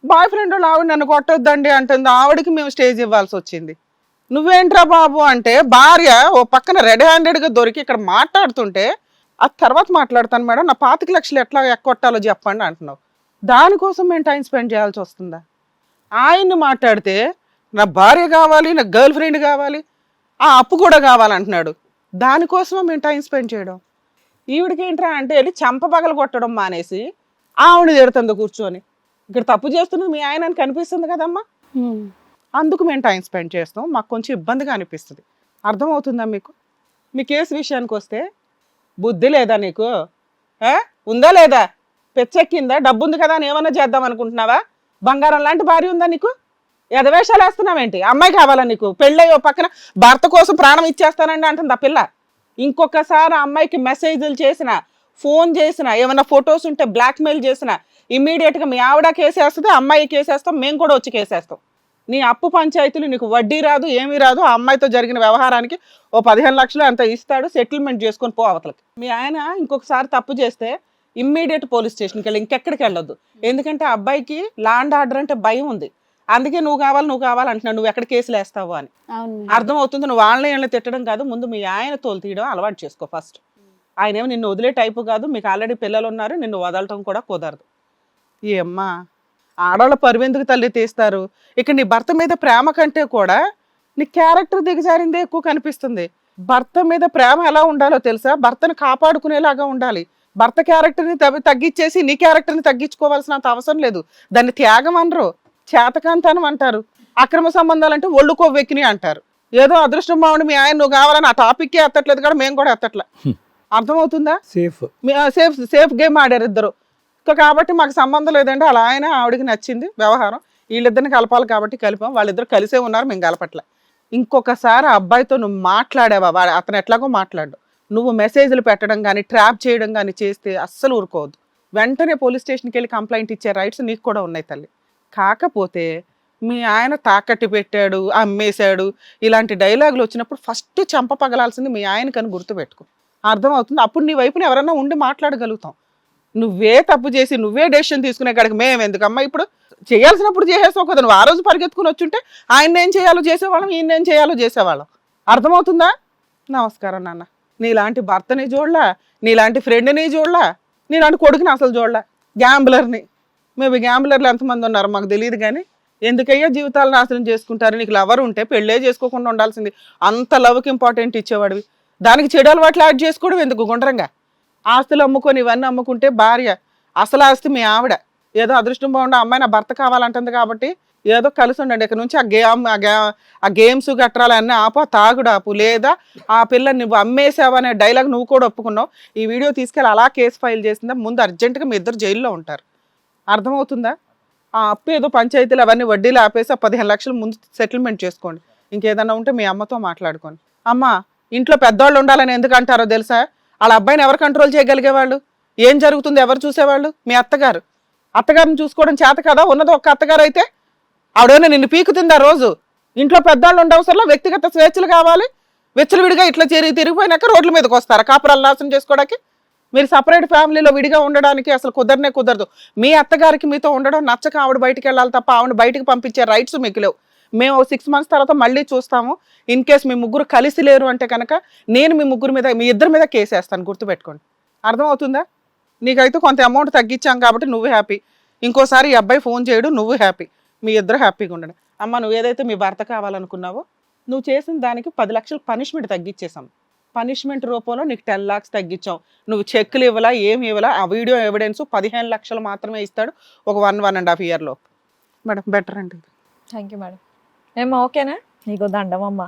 బాయ్ ఫ్రెండ్ వాళ్ళు ఆవిడ నన్ను కొట్టొద్దండి అంటుంది, ఆవిడకి మేము స్టేజ్ ఇవ్వాల్సి వచ్చింది. నువ్వేంట్రా బాబు అంటే భార్య ఓ పక్కన రెడ్ హ్యాండెడ్గా దొరికి ఇక్కడ మాట్లాడుతుంటే ఆ తర్వాత మాట్లాడతాను మేడం, నా 25 లక్షలు ఎట్లా ఎక్కొట్టాలో చెప్పండి అంటున్నావు. దానికోసం మేము టైం స్పెండ్ చేయాల్సి వస్తుందా? ఆయన్ని మాట్లాడితే నా భార్య కావాలి, నా గర్ల్ ఫ్రెండ్ కావాలి, ఆ అప్పు కూడా కావాలంటున్నాడు. దానికోసమే మేము టైం స్పెండ్ చేయడం. ఈవిడికి ఏంట్రా అంటే వెళ్ళి చంప పగలు కొట్టడం మానేసి ఆవిడ తిడుతుంది కూర్చొని. ఇక్కడ తప్పు చేస్తున్నది మీ ఆయన అని కనిపిస్తుంది కదమ్మా, అందుకు మేము టైం స్పెండ్ చేస్తాం. మాకు కొంచెం ఇబ్బందిగా అనిపిస్తుంది. అర్థమవుతుందా మీకు? మీ కేసు విషయానికి వస్తే బుద్ధి లేదా నీకు? ఉందా లేదా? పెచ్చెక్కిందా? డబ్బు ఉంది కదా అని ఏమన్నా చేద్దాం అనుకుంటున్నావా? బంగారం లాంటి భార్య ఉందా నీకు? ఎదవేషాలు వేస్తున్నావేంటి? అమ్మాయి కావాలా నీకు? పెళ్ళయ్యో పక్కన భర్త కోసం ప్రాణం ఇచ్చేస్తానండి అంటుంది ఆ పిల్ల. ఇంకొకసారి అమ్మాయికి మెసేజ్లు చేసిన, ఫోన్ చేసిన, ఏమైనా ఫొటోస్ ఉంటే బ్లాక్మెయిల్ చేసిన ఇమ్మీడియట్గా మీ ఆవిడ కేసేస్తుంది, అమ్మాయి కేసేస్తాం, మేము కూడా వచ్చి కేసేస్తాం. నీ అప్పు పంచాయతీలు నీకు వడ్డీ రాదు, ఏమీ రాదు. ఆ అమ్మాయితో జరిగిన వ్యవహారానికి ఓ 15 లక్షలు అంత ఇస్తాడు, సెటిల్మెంట్ చేసుకొని పో అవతలకి. మీ ఆయన ఇంకొకసారి తప్పు చేస్తే ఇమ్మీడియట్ పోలీస్ స్టేషన్కి వెళ్ళి ఇంకెక్కడికి వెళ్ళొద్దు. ఎందుకంటే ఆ అబ్బాయికి ల్యాండ్ ఆర్డర్ అంటే భయం ఉంది. అందుకే నువ్వు కావాలి అంటున్నావు, నువ్వు ఎక్కడ కేసులు వేస్తావు అని. అర్థమవుతుంది. నువ్వు వాళ్ళని తిట్టడం కాదు, ముందు మీ ఆయన తోలు తీయడం అలవాటు చేసుకో ఫస్ట్. ఆయన ఏమో నిన్ను వదిలే టైపు కాదు, మీకు ఆల్రెడీ పిల్లలు ఉన్నారు, నిన్ను వదలటం కూడా కుదరదు. ఏమ్మా ఆడవాళ్ళ పరువెందుకు తల్లి తీస్తారు? ఇక్కడ నీ భర్త మీద ప్రేమ కంటే కూడా నీ క్యారెక్టర్ దిగజారిందే ఎక్కువ కనిపిస్తుంది. భర్త మీద ప్రేమ ఎలా ఉండాలో తెలుసా? భర్తను కాపాడుకునేలాగా ఉండాలి. భర్త క్యారెక్టర్ని తగ్గించేసి నీ క్యారెక్టర్ని తగ్గించుకోవాల్సినంత అవసరం లేదు. దాన్ని త్యాగం అనరు, చేతకాంతనం అంటారు. అక్రమ సంబంధాలు అంటే ఒళ్ళు కొవ్వెక్కిని అంటారు. ఏదో అదృష్టం బాగుండి మీ ఆయన నువ్వు కావాలని ఆ టాపిక్కే ఎత్తట్లేదు కూడా, మేము కూడా ఎత్తట్లే. అర్థమవుతుందా? సేఫ్ గేమ్ ఆడారు ఇద్దరు. కాబట్టి మాకు సంబంధం లేదంటే అలా ఆయన ఆవిడకి నచ్చింది వ్యవహారం, వీళ్ళిద్దరిని కలపాలి కాబట్టి కలిపాం. వాళ్ళిద్దరు కలిసే ఉన్నారు, మేము కలపట్లే. ఇంకొకసారి ఆ అబ్బాయితో నువ్వు మాట్లాడావా, అతను ఎట్లాగో మాట్లాడు, నువ్వు మెసేజ్లు పెట్టడం కానీ ట్రాప్ చేయడం కానీ చేస్తే అస్సలు ఊరుకోవద్దు. వెంటనే పోలీస్ స్టేషన్కి వెళ్ళి కంప్లైంట్ ఇచ్చే రైట్స్ నీకు కూడా ఉన్నాయి తల్లి. కాకపోతే మీ ఆయన తాకట్టు పెట్టాడు, అమ్మేశాడు, ఇలాంటి డైలాగులు వచ్చినప్పుడు ఫస్ట్ చంప పగలాల్సింది మీ ఆయనకని గుర్తుపెట్టుకో. అర్థమవుతుంది? అప్పుడు నీ వైపున ఎవరన్నా ఉండి మాట్లాడగలుగుతాం. నువ్వే తప్పు చేసి నువ్వే డెసిషన్ తీసుకునే కాడికి మేము ఎందుకమ్మా? ఇప్పుడు చేయాల్సినప్పుడు చేసేస్తావు కదా. నువ్వు ఆ రోజు పరిగెత్తుకుని వచ్చుంటే ఆయన ఏం చేయాలో చేసేవాళ్ళం, ఈయన ఏం చేయాలో చేసేవాళ్ళం. అర్థమవుతుందా? నమస్కారం నాన్న. నీలాంటి భర్తని చూడలా, నీలాంటి ఫ్రెండ్ని చూడలా, నీలాంటి కొడుకుని అసలు చూడలా. గ్యాంబ్లర్ని. మేబీ గ్యాంబ్లర్లు ఎంతమంది ఉన్నారు మాకు తెలియదు, కానీ ఎందుకయ్యా జీవితాలు నాశనం చేసుకుంటారు? నీకు లవర్ ఉంటే పెళ్ళే చేసుకోకుండా ఉండాల్సింది. అంత లవ్కి ఇంపార్టెంట్ ఇచ్చేవాడివి, దానికి చెడు అలవాట్లు యాడ్ చేసుకోవడం ఎందుకు? గుండ్రంగా ఆస్తులు అమ్ముకొని ఇవన్నీ అమ్ముకుంటే భార్య అసలు ఆస్తి మీ ఆవిడ. ఏదో అదృష్టం బాగుండే అమ్మాయి నా భర్త కావాలంటుంది కాబట్టి ఏదో కలిసి ఉండండి. ఇక్కడ నుంచి ఆ గేమ్స్ గట్రాలు అన్నీ ఆపు, ఆ తాగుడు ఆపు. లేదా ఆ పిల్లని నువ్వు అమ్మేసావు అనే డైలాగ్ నువ్వు కూడా ఒప్పుకున్నావు. ఈ వీడియో తీసుకెళ్ళి అలా కేసు ఫైల్ చేసిందా, ముందు అర్జెంటుగా మీ ఇద్దరు జైల్లో ఉంటారు. అర్థమవుతుందా? ఆ అప్పు ఏదో పంచాయతీలు అవన్నీ వడ్డీలు ఆపేసి ఆ 15 లక్షలు ముందు సెటిల్మెంట్ చేసుకోండి. ఇంకేదన్నా ఉంటే మీ అమ్మతో మాట్లాడుకోండి. అమ్మ ఇంట్లో పెద్దవాళ్ళు ఉండాలని ఎందుకు అంటారో తెలుసా? వాళ్ళ అబ్బాయిని ఎవరు కంట్రోల్ చేయగలిగేవాళ్ళు? ఏం జరుగుతుంది ఎవరు చూసేవాళ్ళు? మీ అత్తగారు. అత్తగారిని చూసుకోవడం చేత కదా? ఉన్నది ఒక్క అత్తగారు అయితే ఆవిడైనా నిన్ను పీకుతుందా రోజు? ఇంట్లో పెద్దవాళ్ళు ఉండవసరంలో వ్యక్తిగత స్వేచ్ఛలు కావాలి. విచ్చలవిడిగా ఇట్లా తిరిగిపోయినాక రోడ్ల మీదకి వస్తారా కాపురాలు నాశనం చేసుకోవడానికి? మీరు సపరేట్ ఫ్యామిలీలో విడిగా ఉండడానికి అసలు కుదరదు. మీ అత్తగారికి మీతో ఉండడం నచ్చక ఆవిడ బయటికి వెళ్ళాలి తప్ప ఆవిడ బయటికి పంపించే రైట్స్ మీకు లేవు. మేము 6 months తర్వాత మళ్ళీ చూస్తాము. ఇన్ కేస్ మీ ముగ్గురు కలిసి లేరు అంటే కనుక నేను మీ ఇద్దరి మీద కేసు వేస్తాను, గుర్తుపెట్టుకోండి. అర్థమవుతుందా? నీకైతే కొంత అమౌంట్ తగ్గించాం కాబట్టి నువ్వు హ్యాపీ. ఇంకోసారి ఈ అబ్బాయి ఫోన్ చేయడు, నువ్వు హ్యాపీ. మీ ఇద్దరు హ్యాపీగా ఉండండి. అమ్మ నువ్వు ఏదైతే మీ భర్త కావాలనుకున్నావో నువ్వు చేసిన దానికి 10 లక్షలు పనిష్మెంట్ తగ్గించేసాం. పనిష్మెంట్ రూపంలో నీకు 10 lakhs తగ్గించాం. నువ్వు చెక్కులు ఇవ్వాలా, ఏమి ఇవ్వాలా, ఆ వీడియో ఎవిడెన్స్ 15 లక్షలు మాత్రమే ఇస్తాడు ఒక 1.5 year లోపు. మేడం బెటర్ అండి. Thank you madam. ఏమో ఓకేనా? నీకు దండమమ్మా.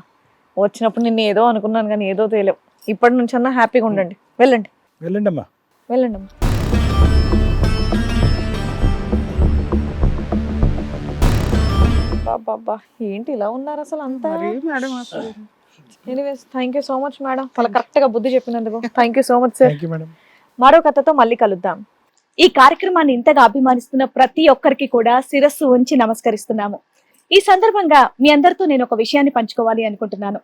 వచ్చినప్పుడు నిన్ను ఏదో అనుకున్నాను కానీ ఏదో తెలియవు. ఇప్పటి నుంచన్నా హ్యాపీగా ఉండండి. వెళ్ళండి వెళ్ళండి అమ్మా. వెళ్ళండి అమ్మా. బాబా ఏంటి ఇలా ఉన్నారు అసలు అంతా. మరి మేడం అసలు anyways thank you so much madam, వాళ్ళ కరెక్ట్ గా బుద్ధి చెప్పినందుకు thank you so much sir. Thank you madam. మరో కథతో మళ్ళీ కలుద్దాం. ఈ కార్యక్రమాన్ని ఇంతగా అభిమానిస్తున్న ప్రతి ఒక్కరికి కూడా శిరస్సు ఉంచి నమస్కరిస్తున్నాము. ఈ సందర్భంగా మీ అందరితో నేను ఒక విషయాన్ని పంచుకోవాలి అనుకుంటున్నాను.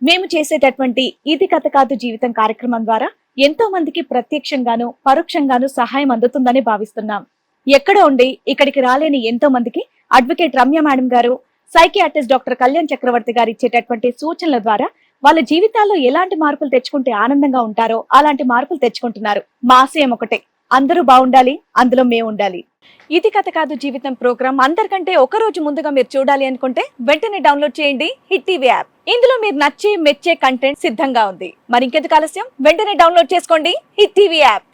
మేము చేసేటటువంటి ఇది కథ కాదు జీవితం కార్యక్రమం ద్వారా ఎంతో మందికి ప్రత్యక్షంగాను పరోక్షంగాను సహాయం అందుతుందని భావిస్తున్నాం. ఎక్కడ ఉండి ఇక్కడికి రాలేని ఎంతో మందికి అడ్వకేట్ రమ్య మేడం గారు, సైకియాట్రిస్ట్ డాక్టర్ కళ్యాణ్ చక్రవర్తి గారు ఇచ్చేటటువంటి సూచనల ద్వారా వాళ్ళ జీవితాల్లో ఎలాంటి మార్పులు తెచ్చుకుంటే ఆనందంగా ఉంటారో అలాంటి మార్పులు తెచ్చుకుంటున్నారు. మా ఆశయం ఒకటే, అందరూ బాగుండాలి, అందులో మేము ఉండాలి. ఇది కథ కాదు జీవితం ప్రోగ్రామ్ అందరికంటే ఒక రోజు ముందుగా మీరు చూడాలి అనుకుంటే వెంటనే డౌన్లోడ్ చేయండి హిట్ టీవీ యాప్. ఇందులో మీరు నచ్చే మెచ్చే కంటెంట్ సిద్ధంగా ఉంది. మరి ఇంకెందుకు ఆలస్యం, వెంటనే డౌన్లోడ్ చేసుకోండి హిట్ టీవీ యాప్.